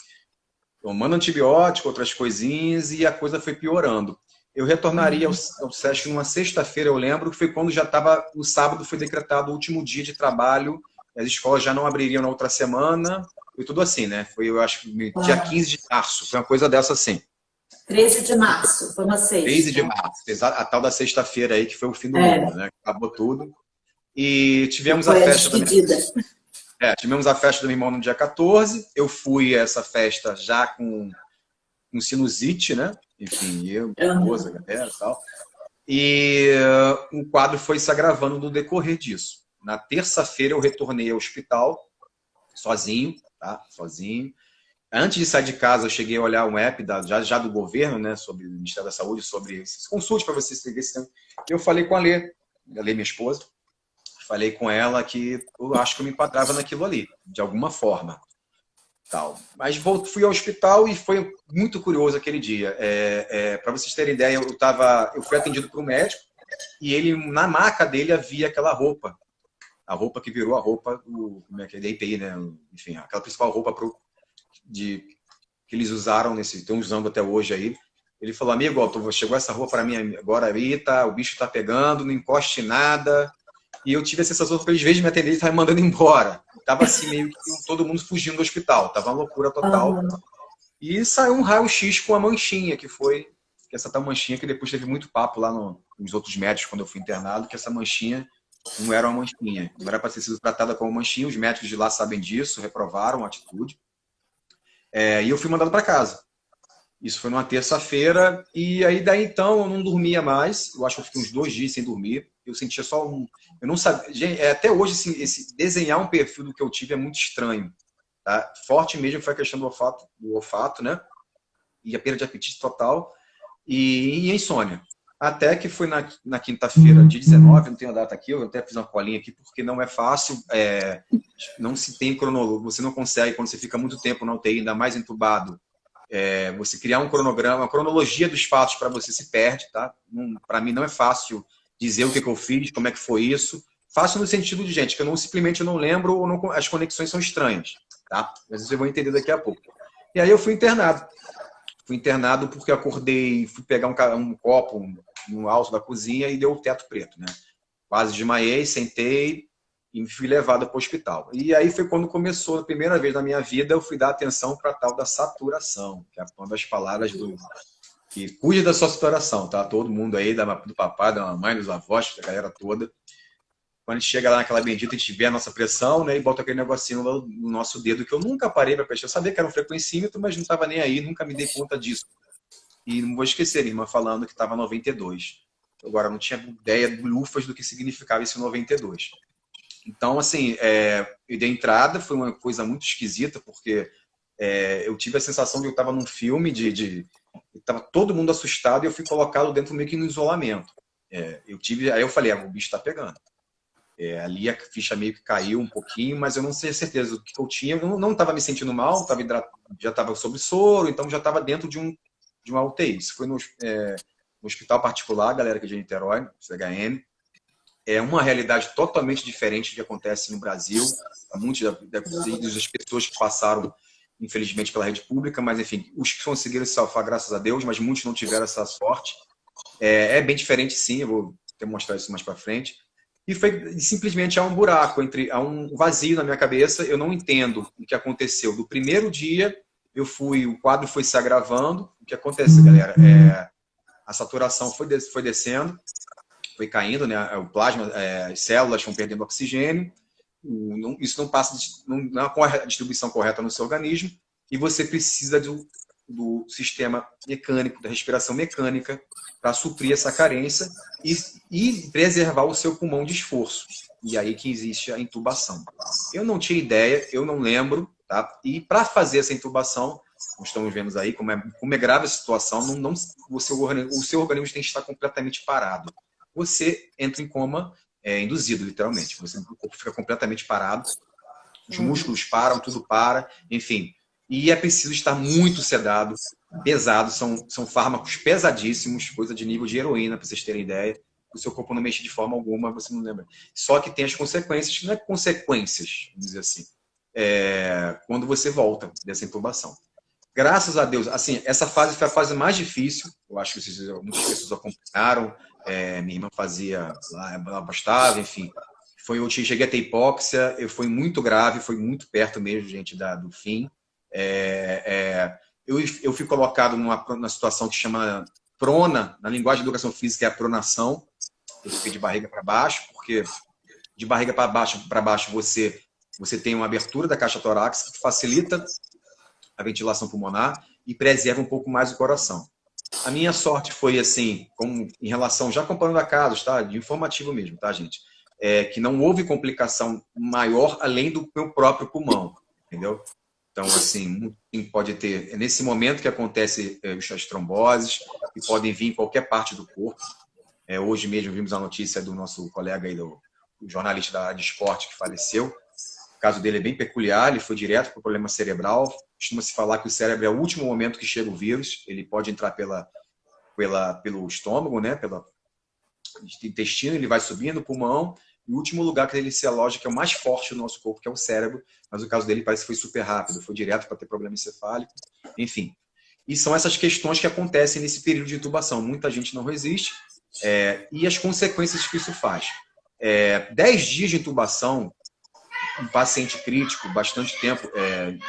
tomando antibiótico, outras coisinhas, e a coisa foi piorando. Eu retornaria ao SESC numa sexta-feira, eu lembro, que foi quando já estava, no sábado foi decretado o último dia de trabalho, as escolas já não abririam na outra semana, foi tudo assim, né? Foi, eu acho, dia 15 de março, foi uma coisa dessa assim. 13 de março, foi uma sexta. 13 de março, a tal da sexta-feira aí, que foi o fim do mundo, né? Acabou tudo. E tivemos a festa tivemos a festa do meu irmão no dia 14, eu fui a essa festa já com sinusite, né? Enfim, eu, minha esposa, galera e tal. E o quadro foi se agravando no decorrer disso. Na terça-feira eu retornei ao hospital, sozinho, tá? Sozinho. Antes de sair de casa, eu cheguei a olhar um app já do governo, né? Sobre o Ministério da Saúde, sobre consulte para você ver se tem. Eu falei com a Lê, minha esposa, falei com ela que eu acho que eu me enquadrava naquilo ali, de alguma forma. Tal. Mas fui ao hospital e foi muito curioso aquele dia. Para vocês terem ideia, eu fui atendido por um médico e ele, na maca dele, havia aquela roupa. A roupa que virou a roupa da EPI, né? Enfim, aquela principal roupa que eles usaram, estão usando até hoje aí. Ele falou, amigo, chegou essa roupa para mim agora aí, tá, o bicho tá pegando, não encoste em nada. E eu tive a sensação que eles, em vez de me atender, eles estavam me mandando embora. Tava assim, meio que todo mundo fugindo do hospital. Tava uma loucura total. E saiu um raio-x com a manchinha, que essa tal manchinha, que depois teve muito papo lá nos outros médicos, quando eu fui internado, que essa manchinha não era uma manchinha. Não era para ter sido tratada como manchinha. Os médicos de lá sabem disso, reprovaram a atitude. E eu fui mandado para casa. Isso foi numa terça-feira. E aí, daí então, eu não dormia mais. Eu acho que eu fiquei uns 2 dias sem dormir. Eu sentia só eu não sabia. Gente, até hoje, assim, desenhar um perfil do que eu tive é muito estranho. Tá? Forte mesmo foi a questão do olfato, né? E a perda de apetite total. E insônia. Até que foi na quinta-feira, dia 19, não tenho a data aqui, eu até fiz uma colinha aqui, porque não é fácil. Não se tem cronograma. Você não consegue, quando você fica muito tempo na UTI, ainda mais entubado, você criar um cronograma, a cronologia dos fatos para você se perde, tá? Para mim não é fácil dizer o que eu fiz, como é que foi isso. Fácil no sentido de, gente, que eu simplesmente não lembro ou as conexões são estranhas, tá? Mas vocês vão entender daqui a pouco. E aí eu fui internado. Fui internado porque acordei, fui pegar um copo no alto da cozinha e deu o teto preto, né? Quase desmaiei, sentei e fui levado para o hospital. E aí foi quando começou, a primeira vez na minha vida, eu fui dar atenção para a tal da saturação, que é uma das palavras que cuide da sua saturação, tá? Todo mundo aí, do papai, da mamãe, dos avós, da galera toda. Quando a gente chega lá naquela bendita, a gente vê a nossa pressão, né? E bota aquele negocinho no nosso dedo, que eu nunca parei para prestar. Eu sabia que era um frequencímetro, mas não estava nem aí, nunca me dei conta disso. E não vou esquecer, a irmã falando que estava 92. Agora, não tinha ideia de lufas do que significava esse 92. Então, assim, eu dei entrada, foi uma coisa muito esquisita, porque eu tive a sensação de que eu estava num filme estava todo mundo assustado e eu fui colocado dentro meio que no isolamento. Aí eu falei, o bicho está pegando. Ali a ficha meio que caiu um pouquinho, mas eu não sei a certeza do que eu tinha. Eu não estava me sentindo mal, já estava sob soro, então já estava dentro de uma UTI. Isso foi no hospital particular, galera que é de Niterói, CHN. É uma realidade totalmente diferente do que acontece no Brasil. Muitas das pessoas que passaram, infelizmente, pela rede pública, mas, enfim, os que conseguiram se salvar, graças a Deus, mas muitos não tiveram essa sorte. É bem diferente, sim, eu vou mostrar isso mais para frente. E foi simplesmente há um buraco, há um vazio na minha cabeça, eu não entendo o que aconteceu. Do primeiro dia, o quadro foi se agravando. O que acontece, galera? A saturação foi descendo, foi caindo, né? O plasma, as células vão perdendo oxigênio, isso não passa, não há a distribuição correta no seu organismo, e você precisa do sistema mecânico, da respiração mecânica, para suprir essa carência e preservar o seu pulmão de esforço. E aí que existe a intubação. Eu não tinha ideia, eu não lembro, tá? E para fazer essa intubação, nós estamos vendo aí como é grave a situação, o seu organismo tem que estar completamente parado. Você entra em coma induzido, literalmente. O corpo fica completamente parado, os músculos param, tudo para, enfim. E é preciso estar muito sedado, pesado, são fármacos pesadíssimos, coisa de nível de heroína, para vocês terem ideia. O seu corpo não mexe de forma alguma, você não lembra. Só que tem as consequências, que não é consequências, vamos dizer assim, quando você volta dessa intubação. Graças a Deus, assim, essa fase foi a fase mais difícil, eu acho que muitas pessoas acompanharam, minha irmã fazia, ela apostava, enfim. Eu cheguei a ter hipóxia, foi muito grave, foi muito perto mesmo, gente, do fim. Eu fui colocado numa situação que chama prona, na linguagem de educação física é a pronação. Eu fiquei de barriga para baixo, porque de barriga para baixo você tem uma abertura da caixa torácica que facilita a ventilação pulmonar e preserva um pouco mais o coração. A minha sorte foi assim, em relação, já comparando a casos, tá? De informativo mesmo, tá, gente? Que não houve complicação maior além do meu próprio pulmão, entendeu? Então, assim, pode ter, é nesse momento que acontece as tromboses, que podem vir em qualquer parte do corpo. Hoje mesmo vimos a notícia do nosso colega aí, do jornalista da área de esporte que faleceu. O caso dele é bem peculiar, ele foi direto para o problema cerebral. Costuma-se falar que o cérebro é o último momento que chega o vírus, ele pode entrar pelo estômago, né, pelo intestino, ele vai subindo o pulmão, e o último lugar que ele se aloja, que é o mais forte do nosso corpo, que é o cérebro, mas o caso dele parece que foi super rápido, foi direto para ter problema encefálico, enfim. E são essas questões que acontecem nesse período de intubação. Muita gente não resiste, e as consequências que isso faz. 10 dias de intubação, um paciente crítico, bastante tempo,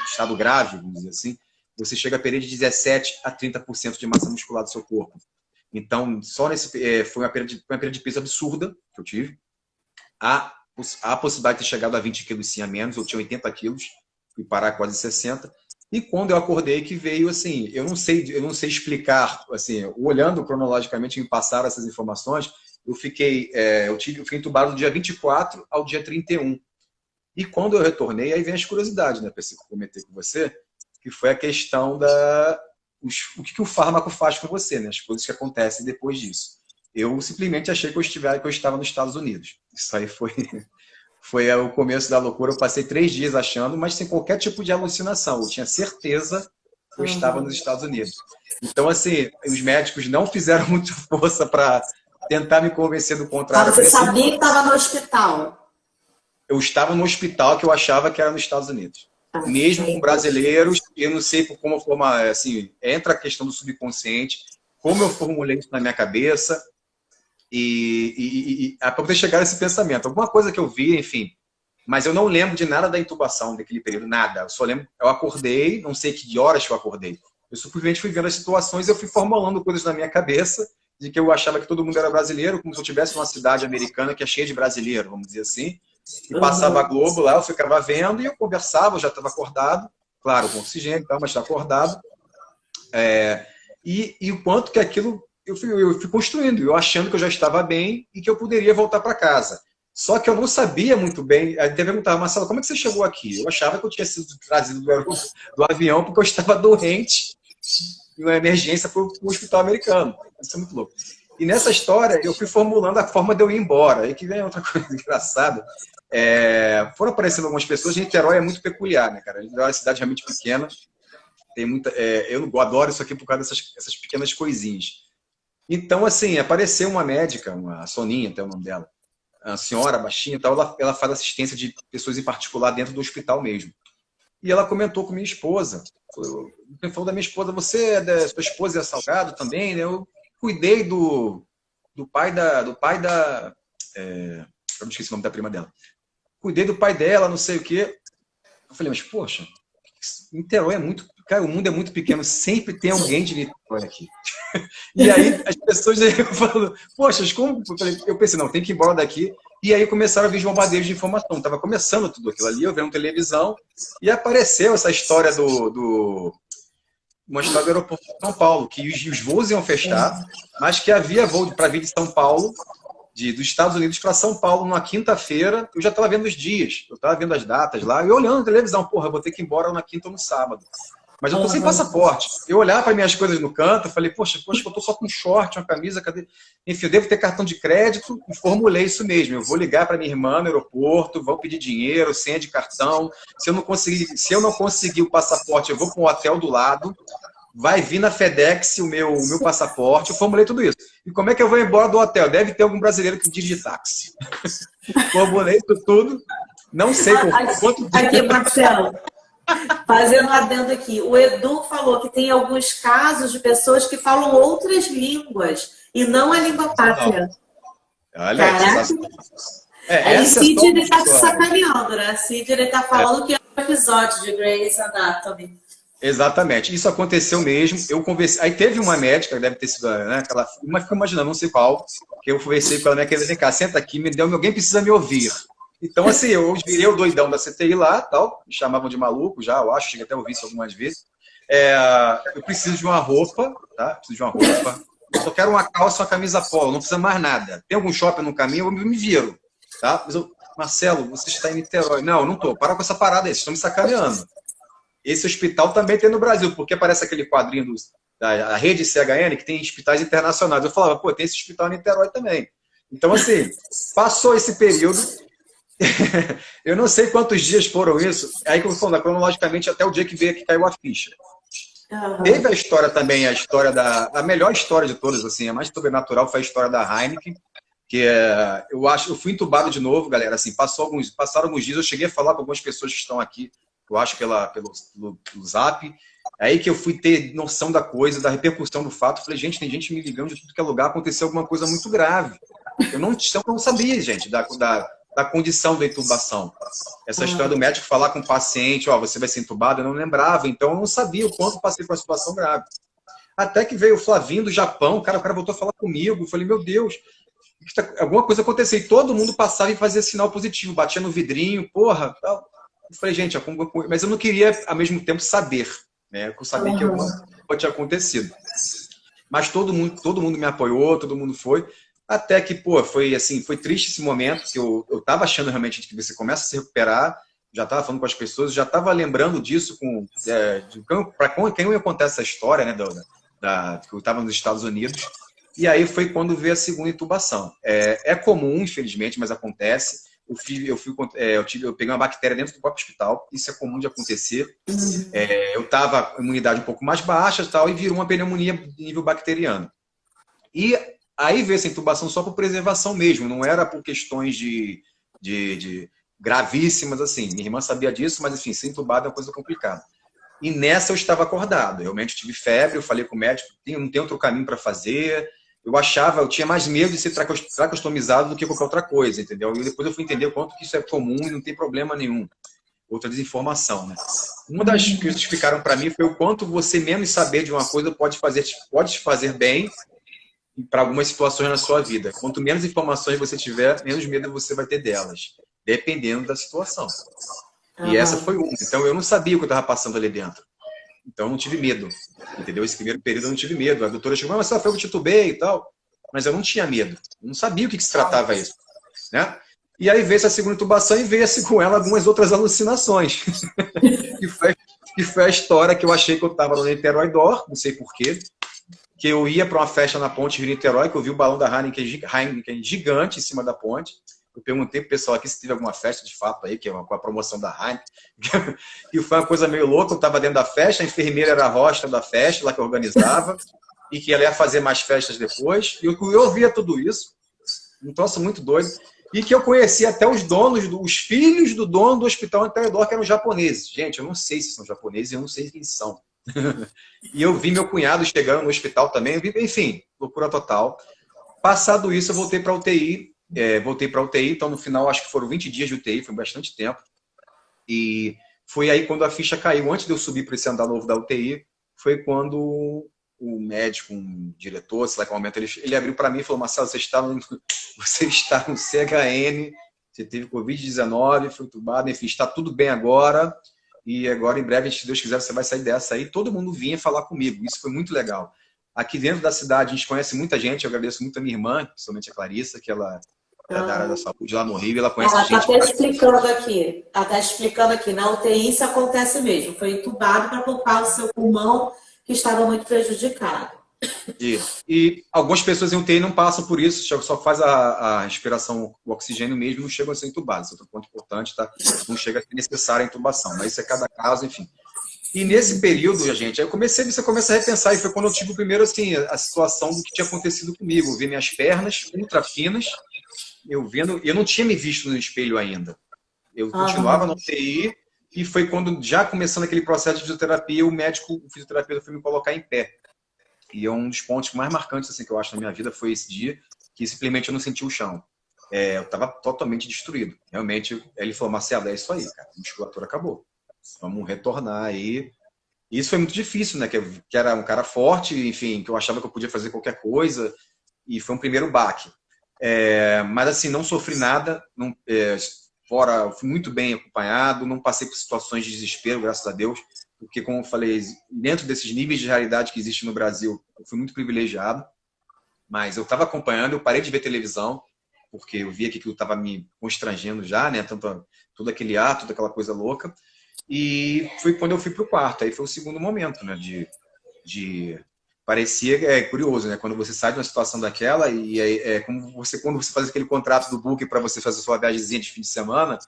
estado grave, vamos dizer assim, você chega a perder de 17% a 30% de massa muscular do seu corpo. Então, só foi uma perda de peso absurda que eu tive. A possibilidade de ter chegado a 20 quilos sim a menos, eu tinha 80 quilos, fui parar quase 60. E quando eu acordei que veio, assim, eu não sei explicar, assim, olhando cronologicamente, me passaram essas informações, eu fiquei entubado do dia 24 ao dia 31. E quando eu retornei, aí vem as curiosidades, né, para eu comentar com você, que foi a questão o que o fármaco faz com você, né, as coisas que acontecem depois disso. Eu simplesmente achei que eu estava nos Estados Unidos. Isso aí foi o começo da loucura. Eu passei 3 dias achando, mas sem qualquer tipo de alucinação. Eu tinha certeza que eu estava nos Estados Unidos. Então, assim, os médicos não fizeram muita força para tentar me convencer do contrário. Você sabia que estava no hospital? Eu estava no hospital que eu achava que era nos Estados Unidos. mesmo com brasileiros. Eu não sei por como formar, assim, entra a questão do subconsciente, como eu formulei isso na minha cabeça, para poder chegar a esse pensamento. Alguma coisa que eu vi, enfim, mas eu não lembro de nada da intubação daquele período, nada. Eu só lembro, eu acordei, não sei que horas que eu acordei. Eu simplesmente fui vendo as situações e eu fui formulando coisas na minha cabeça de que eu achava que todo mundo era brasileiro, como se eu tivesse uma cidade americana que é cheia de brasileiro, vamos dizer assim. E passava a Globo lá, eu ficava vendo e eu conversava, eu já estava acordado, claro, com oxigênio e tal, mas estava acordado. E o quanto que aquilo eu fui construindo, eu achando que eu já estava bem e que eu poderia voltar para casa. Só que eu não sabia muito bem. Aí até perguntava, Marcelo, como é que você chegou aqui? Eu achava que eu tinha sido trazido do avião porque eu estava doente em uma emergência para o hospital americano. Isso é muito louco. E nessa história, eu fui formulando a forma de eu ir embora. E que vem outra coisa engraçada. Foram aparecendo algumas pessoas. Niterói é muito peculiar, né, cara? É uma cidade realmente pequena. Tem muita, eu adoro isso aqui por causa dessas pequenas coisinhas. Então, assim, apareceu uma médica, a Soninha, até o nome dela, a senhora baixinha e tal, ela faz assistência de pessoas em particular dentro do hospital mesmo. E ela comentou com minha esposa, falou da minha esposa, sua esposa é Salgado também, né? Eu cuidei do pai da eu não esqueci o nome da prima dela. Cuidei do pai dela, não sei o quê. Eu falei, mas poxa, Niterói é muito... Cara, o mundo é muito pequeno, sempre tem alguém de Niterói aqui. E aí as pessoas falam, poxa, como? Eu pensei, não, tem que ir embora daqui. E aí começaram a vir os bombardeios de informação. Estava começando tudo aquilo ali, eu vendo televisão, e apareceu essa história uma história do aeroporto de São Paulo, que os voos iam fechar, mas que havia voo para vir de São Paulo, dos Estados Unidos para São Paulo, numa quinta-feira. Eu já estava vendo os dias, eu estava vendo as datas lá, e olhando a televisão, porra, eu vou ter que ir embora na quinta ou no sábado. Mas eu tô sem passaporte. Eu olhava para minhas coisas no canto, falei, poxa, eu tô só com um short, uma camisa, cadê? Enfim, eu devo ter cartão de crédito e formulei isso mesmo. Eu vou ligar para minha irmã no aeroporto, vou pedir dinheiro, senha de cartão. Se eu não conseguir o passaporte, eu vou para um hotel do lado, vai vir na FedEx o meu passaporte, eu formulei tudo isso. E como é que eu vou embora do hotel? Deve ter algum brasileiro que dirige táxi. Formulei isso tudo. Não sei por quanto tempo. Aqui, Marcelo. Fazendo um adendo aqui, o Edu falou que tem alguns casos de pessoas que falam outras línguas e não a língua pátria. Olha, aí Sidney tá te sacaneando, né? Sidney tá falando que é um episódio de Grey's Anatomy. Exatamente, isso aconteceu mesmo. Eu conversei, aí teve uma médica, deve ter sido, né, aquela, mas fico imaginando, não sei qual, que eu conversei com ela, minha querida, vem cá, senta aqui, alguém precisa me ouvir. Então, assim, eu virei o doidão da CTI lá, tal, me chamavam de maluco já, eu acho, cheguei até a ouvir isso algumas vezes. Eu preciso de uma roupa, tá? Preciso de uma roupa. Eu só quero uma calça e uma camisa polo, não precisa mais nada. Tem algum shopping no caminho, eu me viro, tá? Mas Marcelo, você está em Niterói. Não, não tô. Para com essa parada aí, vocês estão me sacaneando. Esse hospital também tem no Brasil, porque aparece aquele quadrinho da rede CHN, que tem hospitais internacionais. Eu falava, pô, tem esse hospital em Niterói também. Então, assim, passou esse período... Eu não sei quantos dias foram isso. Aí que eu vou falando, cronologicamente, até o dia que caiu a ficha. Teve a história também, a melhor história de todas, assim, a mais sobrenatural foi a história da Heineken, que eu fui entubado de novo, galera, assim, passaram alguns dias, eu cheguei a falar com algumas pessoas que estão aqui, eu acho pelo Zap, aí que eu fui ter noção da coisa, da repercussão do fato, falei, gente, tem gente me ligando de tudo que é lugar, aconteceu alguma coisa muito grave. Eu não sabia, gente, da condição da intubação. Essa história do médico falar com o paciente, você vai ser entubado, eu não lembrava, então eu não sabia o quanto passei por uma situação grave. Até que veio o Flavinho do Japão, o cara voltou a falar comigo, eu falei, meu Deus, alguma coisa aconteceu, e todo mundo passava e fazia sinal positivo, batia no vidrinho, porra, tal. Eu falei, gente, mas eu não queria, ao mesmo tempo, saber, né, eu sabia que alguma coisa tinha acontecido. Mas todo mundo me apoiou, todo mundo foi. Até que, pô, foi triste esse momento, que eu tava achando realmente que você começa a se recuperar, já tava falando com as pessoas, já tava lembrando disso para quem me contar essa história, né, que eu tava nos Estados Unidos, e aí foi quando veio a segunda intubação. É comum, infelizmente, mas acontece. Eu peguei uma bactéria dentro do próprio hospital, isso é comum de acontecer. Eu tava com imunidade um pouco mais baixa e tal, e virou uma pneumonia de nível bacteriano. E aí veio essa intubação só por preservação mesmo, não era por questões gravíssimas, assim. Minha irmã sabia disso, mas, enfim, ser entubado é uma coisa complicada. E nessa eu estava acordado. Realmente tive febre, eu falei com o médico, não tem outro caminho para fazer. Eu tinha mais medo de ser tracostomizado do que qualquer outra coisa, entendeu? E depois eu fui entender o quanto que isso é comum e não tem problema nenhum. Outra desinformação, né? Uma das que eles explicaram para mim foi o quanto você menos saber de uma coisa pode te fazer bem para algumas situações na sua vida. Quanto menos informações você tiver, menos medo você vai ter delas, dependendo da situação. E essa foi uma. Então, eu não sabia o que eu estava passando ali dentro. Então, eu não tive medo. Entendeu? Esse primeiro período eu não tive medo. A doutora chegou, mas foi eu que titubei e tal. Mas eu não tinha medo. Eu não sabia o que se tratava isso. Né? E aí veio essa segunda intubação e veio-se com ela algumas outras alucinações. que foi a história que eu achei que eu estava no Niterói Dor, não sei porquê, que eu ia para uma festa na ponte de Niterói, que eu vi o balão da Heineken gigante em cima da ponte. Eu perguntei pro pessoal aqui se teve alguma festa de fato aí, que é com a promoção da Heineken. E foi uma coisa meio louca, eu estava dentro da festa, a enfermeira era a rosta da festa, lá que organizava, e que ela ia fazer mais festas depois. E eu ouvia tudo isso, um troço muito doido. E que eu conhecia até os filhos do dono do hospital Niterói, que eram japoneses. Gente, eu não sei se são japoneses, eu não sei quem são. E eu vi meu cunhado chegando no hospital também, enfim, loucura total. Passado isso, eu voltei para UTI, então no final acho que foram 20 dias de UTI, foi bastante tempo. E foi aí quando a ficha caiu, antes de eu subir para esse andar novo da UTI, foi quando o médico, um diretor, sei lá que momento, ele abriu para mim e falou: Marcelo, você está no CHN, você teve Covid-19, foi entubado, enfim, está tudo bem agora. E agora, em breve, se Deus quiser, você vai sair dessa aí. Todo mundo vinha falar comigo. Isso foi muito legal. Aqui dentro da cidade, a gente conhece muita gente. Eu agradeço muito a minha irmã, principalmente a Clarissa, que ela é da área da saúde lá no Rio. Ela conhece Ela gente. está até explicando aqui. Ela está explicando aqui. Na UTI isso acontece mesmo. Foi entubado para poupar o seu pulmão, que estava muito prejudicado. E algumas pessoas em UTI não passam por isso, só faz a respiração, o oxigênio mesmo, não chegam a ser entubados. Esse é outro ponto importante, tá? Não chega a ser necessária a intubação, mas isso é cada caso, enfim. E nesse período, gente, aí você começa a repensar, e foi quando eu tive primeiro, assim, a situação do que tinha acontecido comigo. Eu vi minhas pernas ultra finas, eu não tinha me visto no espelho ainda. Eu continuava na UTI, e foi quando, já começando aquele processo de fisioterapia, o fisioterapeuta foi me colocar em pé. E é um dos pontos mais marcantes assim, que eu acho na minha vida foi esse dia que simplesmente eu não senti o chão. Eu estava totalmente destruído. Realmente, ele falou: Marcelo, é isso aí, cara. A musculatura acabou. Vamos retornar aí. E isso foi muito difícil, né? Que era um cara forte, enfim, que eu achava que eu podia fazer qualquer coisa. E foi um primeiro baque. Mas assim, não sofri nada. Fora, fui muito bem acompanhado. Não passei por situações de desespero, graças a Deus. Porque, como eu falei, dentro desses níveis de realidade que existe no Brasil, eu fui muito privilegiado. Mas eu estava acompanhando, eu parei de ver televisão, porque eu via que aquilo estava me constrangendo já, né? Todo aquele ato, toda aquela coisa louca. E foi quando eu fui para o quarto. Aí foi o segundo momento, né? Parecia curioso, né? Quando você sai de uma situação daquela, e quando você faz aquele contrato do Booking para você fazer a sua viagemzinha de fim de semana,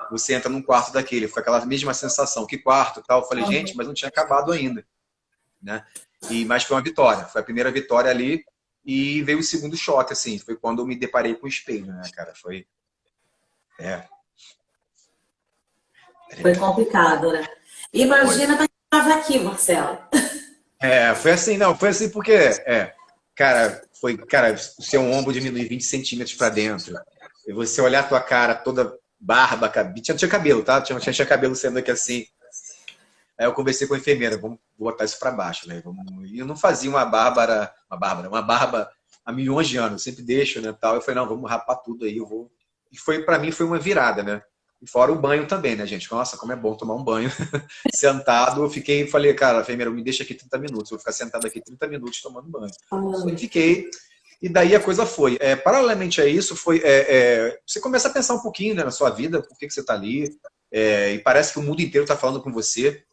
você entra num quarto daquele. Foi aquela mesma sensação. Que quarto e tal? Eu falei, gente, mas não tinha acabado ainda. Né? Mas foi uma vitória. Foi a primeira vitória ali. E veio o segundo choque, assim. Foi quando eu me deparei com o espelho, né, cara? Foi complicado, né? Imagina quem estava aqui, Marcelo. Foi assim, não. Foi assim porque, cara, o seu ombro diminuir 20 centímetros para dentro. E você olhar a tua cara toda barba, tinha cabelo, tá? Tinha cabelo sendo aqui assim. Aí eu conversei com a enfermeira, vamos botar isso para baixo, né? E eu não fazia uma barba há milhões de anos, eu sempre deixo, né, tal. Eu falei, não, vamos rapar tudo aí, E para mim foi uma virada, né? E fora o banho também, né, gente? Nossa, como é bom tomar um banho sentado. Eu falei, cara, enfermeira, me deixa aqui 30 minutos, eu vou ficar sentado aqui 30 minutos tomando banho. E fiquei. E daí a coisa foi. Paralelamente a isso, você começa a pensar um pouquinho, né, na sua vida, por que você está ali, e parece que o mundo inteiro está falando com você.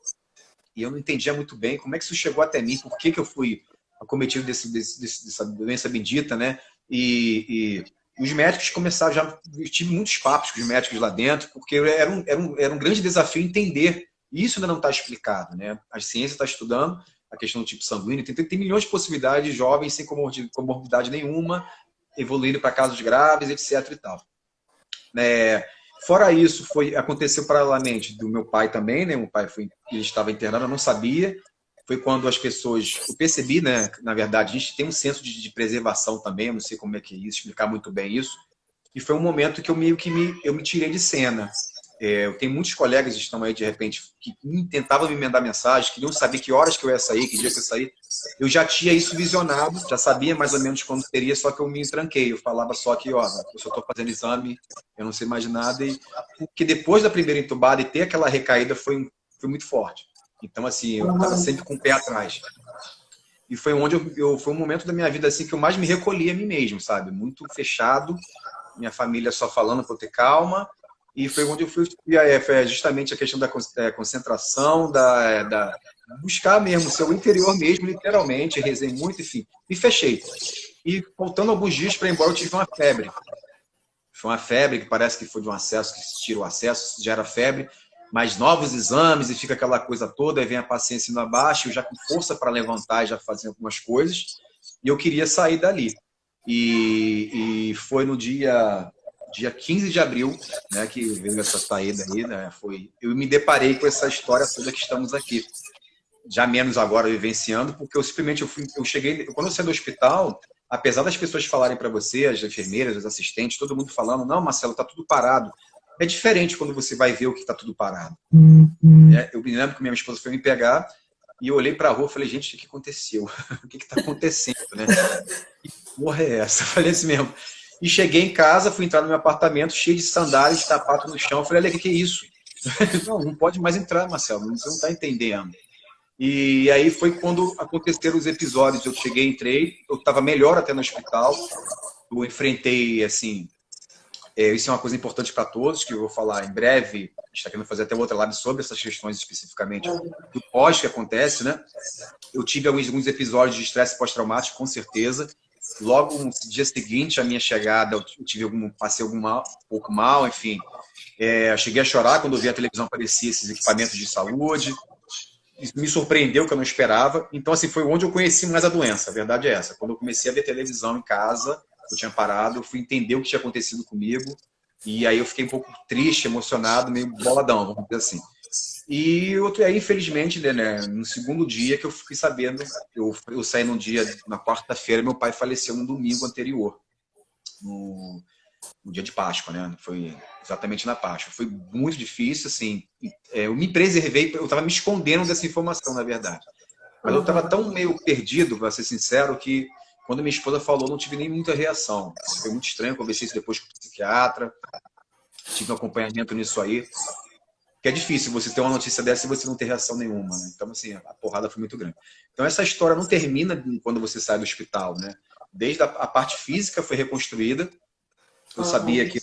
E eu não entendia muito bem como é que isso chegou até mim, por que eu fui acometido dessa doença bendita, né? E os médicos começaram, eu tive muitos papos com os médicos lá dentro, porque era um grande desafio entender. E isso ainda não está explicado, né? A ciência está estudando a questão do tipo sanguíneo, tem milhões de possibilidades de jovens sem comorbidade nenhuma, evoluindo para casos graves, etc. e tal. Fora isso, aconteceu paralelamente do meu pai também, né? Meu pai ele estava internado, eu não sabia. Foi quando as pessoas... Eu percebi, né? Na verdade, a gente tem um senso de preservação também, eu não sei como é que é isso, explicar muito bem isso. E foi um momento que eu meio que eu me tirei de cena. Eu tenho muitos colegas que estão aí, de repente, que tentavam me mandar mensagem, queriam saber que horas que eu ia sair, que dia que eu ia sair. Eu já tinha isso visionado, já sabia mais ou menos quando seria, só que eu me tranquei. Eu falava só que, ó, eu só estou fazendo exame, eu não sei mais nada. E porque depois da primeira entubada e ter aquela recaída foi muito forte. Então, assim, eu estava sempre com o pé atrás. E foi onde foi um momento da minha vida assim que eu mais me recolhi a mim mesmo, sabe? Muito fechado, minha família só falando para eu ter calma. E foi onde eu fui, foi justamente a questão da concentração, da buscar mesmo o seu interior mesmo, literalmente, rezei muito, enfim, e fechei. E faltando alguns dias para ir embora, eu tive uma febre. Foi uma febre que parece que foi de um acesso, que se tira o acesso, já era febre, mas novos exames e fica aquela coisa toda, aí vem a paciência indo abaixo, eu já com força para levantar e já fazer algumas coisas, e eu queria sair dali. E foi no dia 15 de abril, né, que veio essa saída aí, né, eu me deparei com essa história toda que estamos aqui. Já menos agora vivenciando, porque eu simplesmente eu cheguei, quando eu saí do hospital, apesar das pessoas falarem para você, as enfermeiras, os assistentes, todo mundo falando, não, Marcelo, tá tudo parado. É diferente quando você vai ver o que está tudo parado. Eu me lembro que minha esposa foi me pegar e eu olhei para a rua e falei, gente, o que aconteceu? O que está acontecendo, né? Que porra é essa? Eu falei assim mesmo. E cheguei em casa, fui entrar no meu apartamento, cheio de sandálias, sapato no chão. Eu falei, olha, o que é isso? Não pode mais entrar, Marcelo, você não está entendendo. E aí foi quando aconteceram os episódios. Eu cheguei, entrei, eu estava melhor até no hospital. Eu enfrentei, assim... Isso é uma coisa importante para todos, que eu vou falar em breve. A gente está querendo fazer até outra live sobre essas questões especificamente do pós que acontece, né? Eu tive alguns episódios de estresse pós-traumático, com certeza. Logo no dia seguinte à minha chegada, eu passei um pouco mal, enfim. Cheguei a chorar quando eu vi a televisão aparecer esses equipamentos de saúde. Isso me surpreendeu, que eu não esperava. Então, assim, foi onde eu conheci mais a doença. A verdade é essa. Quando eu comecei a ver televisão em casa, eu tinha parado, eu fui entender o que tinha acontecido comigo. E aí eu fiquei um pouco triste, emocionado, meio boladão, vamos dizer assim. E aí, infelizmente, né, no segundo dia que eu fiquei sabendo, eu saí num dia, na quarta-feira, meu pai faleceu no domingo anterior, no dia de Páscoa, né? Foi exatamente na Páscoa. Foi muito difícil, assim. Eu me preservei, eu estava me escondendo dessa informação, na verdade. Mas eu estava tão meio perdido, para ser sincero, que quando minha esposa falou, não tive nem muita reação. Foi muito estranho, conversei isso depois com o psiquiatra, tive um acompanhamento nisso aí. Que é difícil você ter uma notícia dessa e você não ter reação nenhuma, né? Então, assim, a porrada foi muito grande. Então, essa história não termina quando você sai do hospital, né? Desde a parte física foi reconstruída. Eu sabia que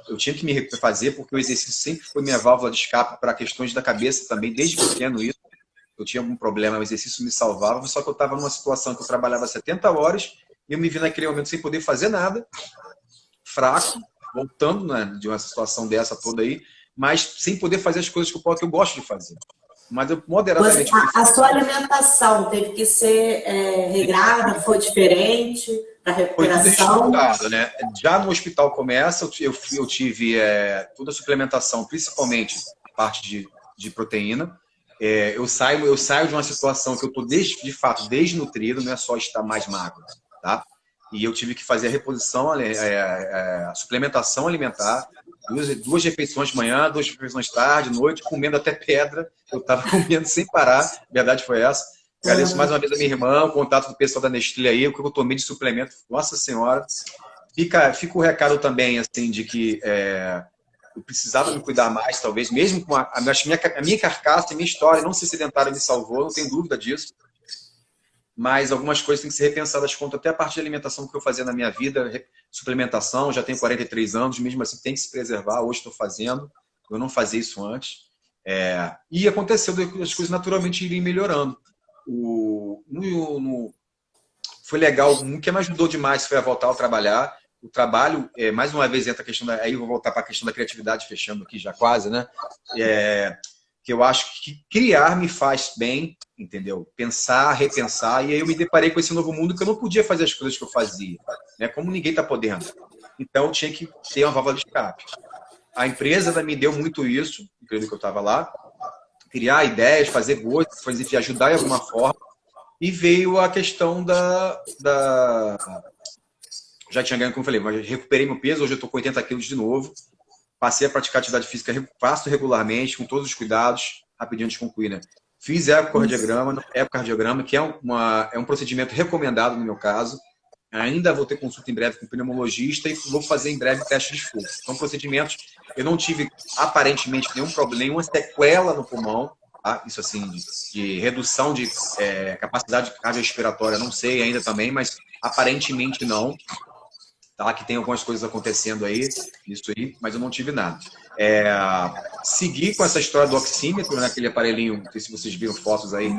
eu tinha que me refazer, porque o exercício sempre foi minha válvula de escape para questões da cabeça também, desde pequeno isso. Eu tinha algum problema, o exercício me salvava, só que eu estava numa situação que eu trabalhava 70 horas e eu me vi naquele momento sem poder fazer nada, fraco, voltando, né, de uma situação dessa toda aí, mas sem poder fazer as coisas que eu gosto de fazer. Mas eu moderadamente... A sua alimentação teve que ser regrada, foi diferente para recuperação? Foi tudo reestruturado, né? Já no hospital começa, eu tive toda a suplementação, principalmente a parte de proteína. Eu saio de uma situação que eu estou, de fato, desnutrido, não é só estar mais magro, tá? E eu tive que fazer a reposição, a suplementação alimentar, duas refeições de manhã, 2 refeições de tarde, noite, comendo até pedra. Eu estava comendo sem parar, a verdade foi essa. Agradeço mais uma vez a minha irmã, o contato do pessoal da Nestlé aí, o que eu tomei de suplemento, nossa senhora. Fica o recado também, assim, de que eu precisava me cuidar mais, talvez, mesmo com a minha carcaça, a minha história, não ser sedentária me salvou, não tenho dúvida disso. Mas algumas coisas têm que ser repensadas quanto até a parte de alimentação que eu fazia na minha vida, suplementação, já tenho 43 anos, mesmo assim tem que se preservar, hoje estou fazendo, eu não fazia isso antes. E aconteceu as coisas naturalmente irem melhorando. Foi legal, o que me ajudou demais foi a voltar ao trabalhar. O trabalho, mais uma vez, entra a questão aí eu vou voltar para a questão da criatividade, fechando aqui já quase, né? Que eu acho que criar me faz bem, entendeu? Pensar, repensar, e aí eu me deparei com esse novo mundo que eu não podia fazer as coisas que eu fazia, né? Como ninguém está podendo. Então, eu tinha que ter uma válvula de escape. a empresa me deu muito isso, no período que eu estava lá, criar ideias, fazer boas, enfim, ajudar de alguma forma. E veio a questão já tinha ganho, como eu falei, mas recuperei meu peso, hoje eu estou com 80 quilos de novo. Passei a praticar atividade física, faço regularmente, com todos os cuidados, rapidinho antes de concluir, né? Fiz ecocardiograma, que é um procedimento recomendado no meu caso. Ainda vou ter consulta em breve com o pneumologista e vou fazer em breve teste de esforço. São procedimentos, eu não tive aparentemente nenhum problema, nenhuma sequela no pulmão, tá? Isso assim, de redução de capacidade cardiorrespiratória, não sei ainda também, mas aparentemente não. Tá? Que tem algumas coisas acontecendo aí, isso aí, mas eu não tive nada. Segui com essa história do oxímetro, naquele aparelhinho, não sei se vocês viram fotos aí,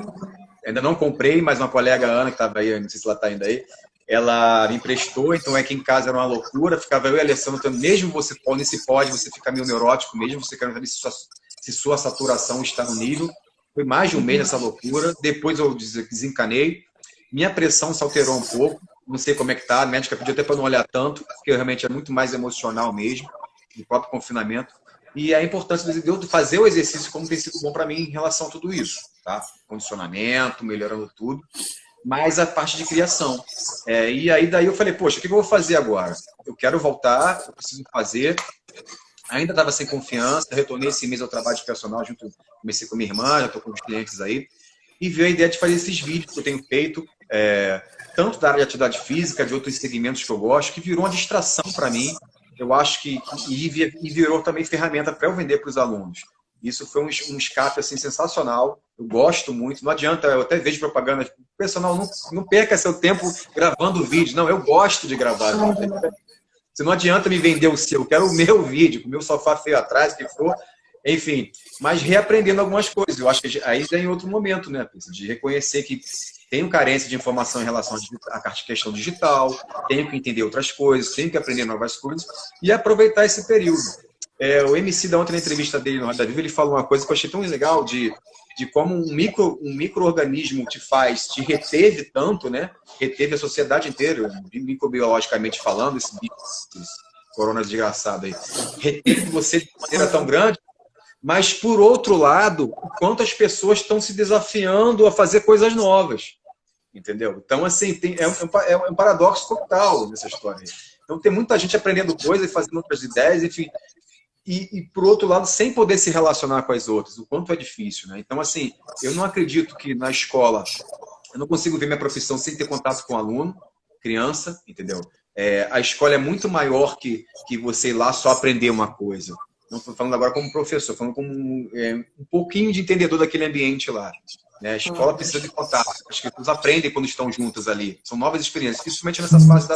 ainda não comprei, mas uma colega, Ana, que estava aí, não sei se ela está ainda aí, ela me emprestou, então aqui em casa era uma loucura, ficava eu e a Alessandra, mesmo você pode, você fica meio neurótico, mesmo você querendo saber se sua saturação está no nível. Foi mais de um mês essa loucura, depois eu desencanei, minha pressão se alterou um pouco, não sei como é que tá, a médica pediu até para não olhar tanto, porque realmente é muito mais emocional mesmo, do próprio confinamento. E a importância de fazer o exercício como tem sido bom para mim em relação a tudo isso, tá? Condicionamento, melhorando tudo, mas a parte de criação. E aí daí eu falei, poxa, o que eu vou fazer agora? Eu quero voltar, eu preciso fazer. Ainda estava sem confiança, retornei esse mês ao trabalho de personal, comecei com minha irmã, já estou com os clientes aí, e veio a ideia de fazer esses vídeos que eu tenho feito, tanto da área de atividade física, de outros segmentos que eu gosto, que virou uma distração para mim. Eu acho que virou também ferramenta para eu vender para os alunos. Isso foi um escape assim, sensacional. Eu gosto muito. Não adianta, eu até vejo propaganda. O personal não perca seu tempo gravando vídeo. Não, eu gosto de gravar vídeo. Você não adianta me vender o seu. Eu quero o meu vídeo, com o meu sofá feio atrás, que for. Enfim, mas reaprendendo algumas coisas. Eu acho que aí já é em outro momento, né? De reconhecer que tenho carência de informação em relação à questão digital, tenho que entender outras coisas, tenho que aprender novas coisas e aproveitar esse período. O MC da ontem, na entrevista dele no Roda Viva, ele falou uma coisa que eu achei tão legal de como um micro-organismo te reteve tanto, né? Reteve a sociedade inteira, microbiologicamente falando, esse corona desgraçado aí. Reteve você de maneira tão grande, mas, por outro lado, o quanto as pessoas estão se desafiando a fazer coisas novas. Entendeu? Então, assim, é um paradoxo total nessa história. Então, tem muita gente aprendendo coisas e fazendo outras ideias, enfim. E, por outro lado, sem poder se relacionar com as outras. O quanto é difícil, né? Então, assim, eu não acredito que na escola eu não consigo ver minha profissão sem ter contato com o aluno, criança, entendeu? A escola é muito maior que você ir lá só aprender uma coisa. Não estou falando agora como professor, falando como um pouquinho de entendedor daquele ambiente lá. Né? A escola precisa de contato. As pessoas aprendem quando estão juntas ali. São novas experiências, principalmente nessas fases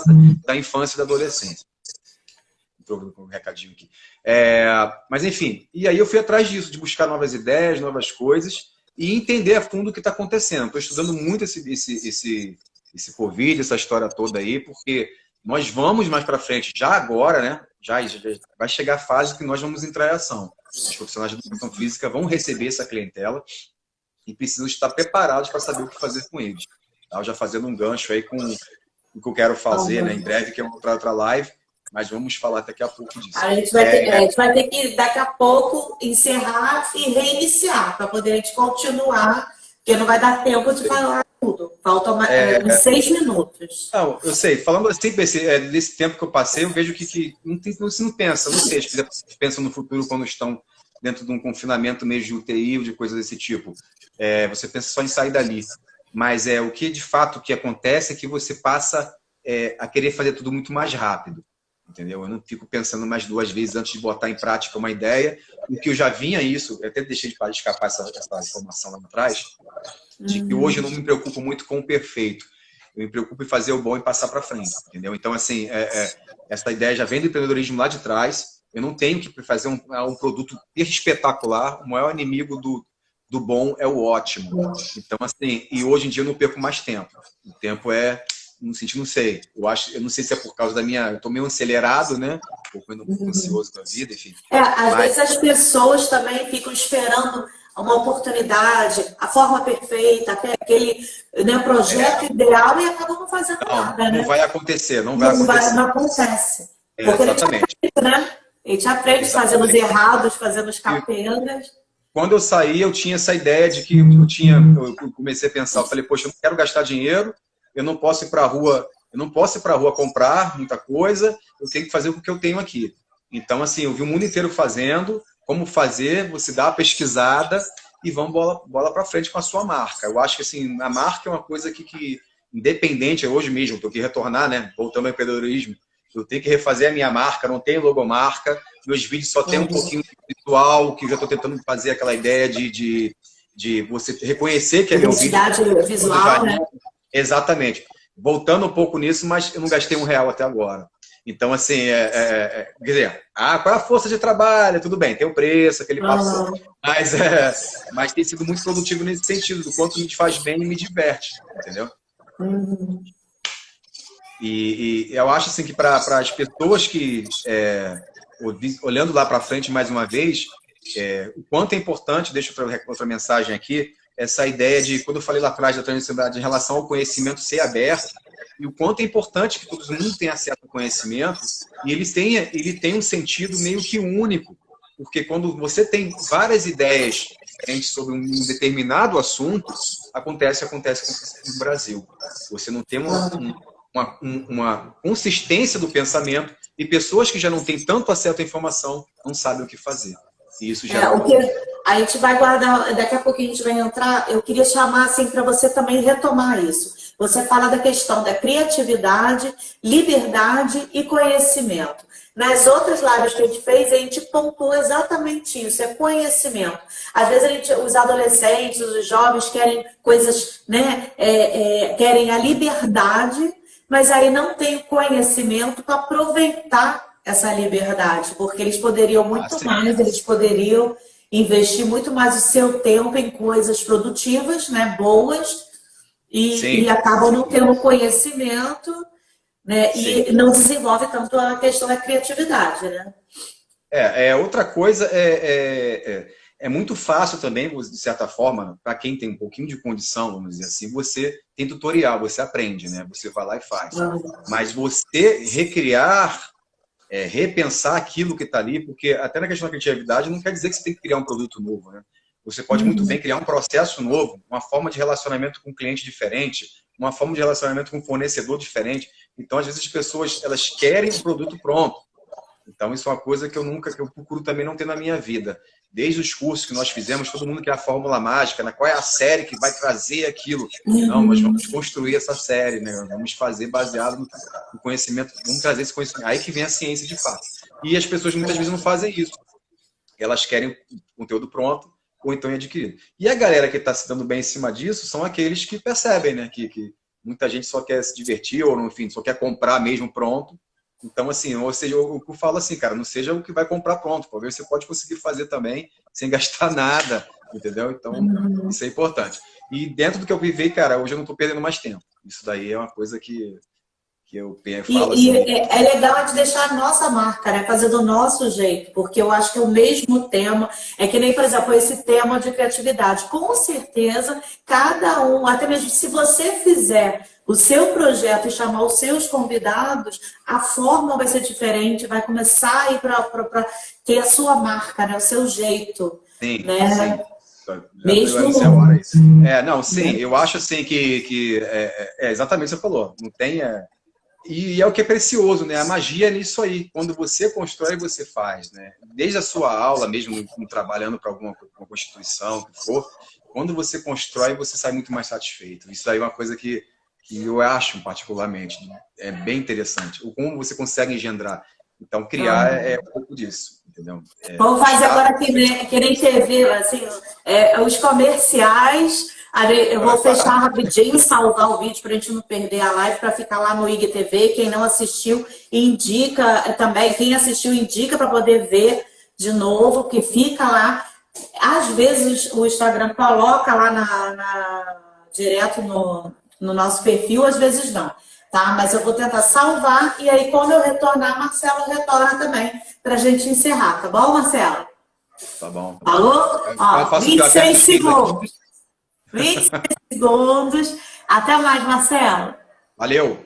da infância e da adolescência. Estou com um recadinho aqui. Mas, enfim, e aí eu fui atrás disso, de buscar novas ideias, novas coisas e entender a fundo o que está acontecendo. Estou estudando muito esse Covid, essa história toda aí, porque nós vamos mais para frente, já agora, né? Já vai chegar a fase que nós vamos entrar em ação. Os profissionais de educação física vão receber essa clientela e precisam estar preparados para saber o que fazer com eles. Tá? Já fazendo um gancho aí com o que eu quero fazer, né? Em breve, que é outra live, mas vamos falar daqui a pouco disso. A gente vai ter que, daqui a pouco, encerrar e reiniciar, para poder a gente continuar, porque não vai dar tempo de falar tudo. Faltam uns 6 minutos. Não, eu sei. Falando assim, desse tempo que eu passei, eu vejo que você não pensa, não sei, as pessoas pensam no futuro quando estão dentro de um confinamento meio de UTI ou de coisas desse tipo. Você pensa só em sair dali. Mas o que de fato que acontece é que você passa a querer fazer tudo muito mais rápido. Entendeu? Eu não fico pensando mais 2 vezes antes de botar em prática uma ideia. O que eu já vinha isso, eu até deixei de escapar essa informação lá atrás, de que hoje eu não me preocupo muito com o perfeito. Eu me preocupo em fazer o bom e passar para frente. Entendeu? Então, assim, essa ideia já vem do empreendedorismo lá de trás. Eu não tenho que fazer um produto espetacular. O maior inimigo do bom é o ótimo. Então, assim, e hoje em dia eu não perco mais tempo. O tempo no sentido, não sei. Eu não sei se é por causa da minha... Eu tô meio acelerado, né? Um pouco ansioso com a vida, enfim. Às vezes as pessoas também ficam esperando uma oportunidade, a forma perfeita, aquele projeto ideal e acabam não fazendo nada, né? Não vai acontecer, não vai acontecer. Não acontece. Exatamente. Né? A gente aprende fazendo os errados, fazendo os capengas. Quando eu saí, eu tinha essa ideia de que eu comecei a pensar, eu falei, poxa, eu não quero gastar dinheiro, eu não posso ir para a rua, comprar muita coisa, eu tenho que fazer o que eu tenho aqui. Então, assim, eu vi o mundo inteiro fazendo, como fazer, você dá uma pesquisada e vamos bola para frente com a sua marca. Eu acho que, assim, a marca é uma coisa que independente, hoje mesmo, estou aqui retornar, né, voltando ao empreendedorismo, eu tenho que refazer a minha marca, não tenho logomarca, meus vídeos só tem um pouquinho de visual, que eu já estou tentando fazer aquela ideia de você reconhecer que é meu vídeo. Identidade visual, né? Exatamente. Voltando um pouco nisso, mas eu não gastei R$1 até agora. Então, assim, quer dizer, qual é a força de trabalho? Tudo bem, tem o preço, aquele passo. Mas tem sido muito produtivo nesse sentido, do quanto me faz bem e me diverte, entendeu? E eu acho assim que para as pessoas que, olhando lá para frente mais uma vez, o quanto é importante, deixa outra mensagem aqui, essa ideia de, quando eu falei lá atrás da transversalidade em relação ao conhecimento ser aberto, e o quanto é importante que todo mundo tenha acesso ao conhecimento, e ele tem um sentido meio que único, porque quando você tem várias ideias diferentes sobre um determinado assunto, acontece no Brasil. Você não tem uma consistência do pensamento, e pessoas que já não têm tanto acesso à informação não sabem o que fazer. E isso já a gente vai guardar, daqui a pouquinho a gente vai entrar, eu queria chamar assim para você também retomar isso. Você fala da questão da criatividade, liberdade e conhecimento. Nas outras lives que a gente fez, a gente pontuou exatamente isso, é conhecimento. Às vezes os adolescentes, os jovens querem coisas, né, querem a liberdade, mas aí não tem o conhecimento para aproveitar essa liberdade, porque eles poderiam muito mais, eles poderiam investir muito mais o seu tempo em coisas produtivas, né, boas, e acabam não tendo conhecimento, né, e não desenvolve tanto a questão da criatividade, né? Outra coisa é muito fácil também, de certa forma, para quem tem um pouquinho de condição, vamos dizer assim, você tem tutorial, você aprende, né? Você vai lá e faz. Mas você recriar, repensar aquilo que está ali, porque até na questão da criatividade não quer dizer que você tem que criar um produto novo, né? Você pode muito bem criar um processo novo, uma forma de relacionamento com um cliente diferente, uma forma de relacionamento com um fornecedor diferente. Então, às vezes, as pessoas elas querem um produto pronto. Então, isso é uma coisa que eu procuro também não ter na minha vida. Desde os cursos que nós fizemos, todo mundo quer a fórmula mágica, né? Qual é a série que vai trazer aquilo? Não, nós vamos construir essa série, né? Vamos fazer baseado no conhecimento, vamos trazer esse conhecimento. Aí que vem a ciência de fato. E as pessoas muitas vezes não fazem isso. Elas querem o conteúdo pronto, ou então adquirido. E a galera que está se dando bem em cima disso são aqueles que percebem, né? Que muita gente só quer se divertir, ou enfim, só quer comprar mesmo pronto. Então, assim, ou seja, eu falo assim, cara, não seja o que vai comprar pronto, porque você pode conseguir fazer também sem gastar nada, entendeu? Então, isso é importante. E dentro do que eu vivi, cara, hoje eu não estou perdendo mais tempo. Isso daí é uma coisa que eu falo assim. É legal a gente deixar a nossa marca, né? Fazer do nosso jeito, porque eu acho que é o mesmo tema. É que nem, por exemplo, esse tema de criatividade. Com certeza, cada um, até mesmo se você fizer o seu projeto e chamar os seus convidados, a forma vai ser diferente, vai começar a ir para ter a sua marca, né? O seu jeito. Sim, né? sim. Mesmo eu acho assim que exatamente o que você falou. Não tem... E é o que é precioso, né? A magia é nisso aí. Quando você constrói, você faz, né? Desde a sua aula, mesmo trabalhando para alguma instituição, que for, quando você constrói, você sai muito mais satisfeito. Isso aí é uma coisa que eu acho particularmente bem interessante. O como você consegue engendrar. Então, criar é um pouco disso, entendeu? Vamos fazer agora que nem TV, assim, os comerciais. Eu vou fechar rapidinho, salvar o vídeo para a gente não perder a live, para ficar lá no IGTV. Quem não assistiu, indica também. Quem assistiu, indica para poder ver de novo, que fica lá. Às vezes o Instagram coloca lá direto no nosso perfil, às vezes não. Tá? Mas eu vou tentar salvar e aí quando eu retornar, Marcelo retorna também para a gente encerrar, tá bom, Marcelo? Tá bom. Falou? Ó, 26 segundos. 26 segundos. Até mais, Marcelo. Valeu.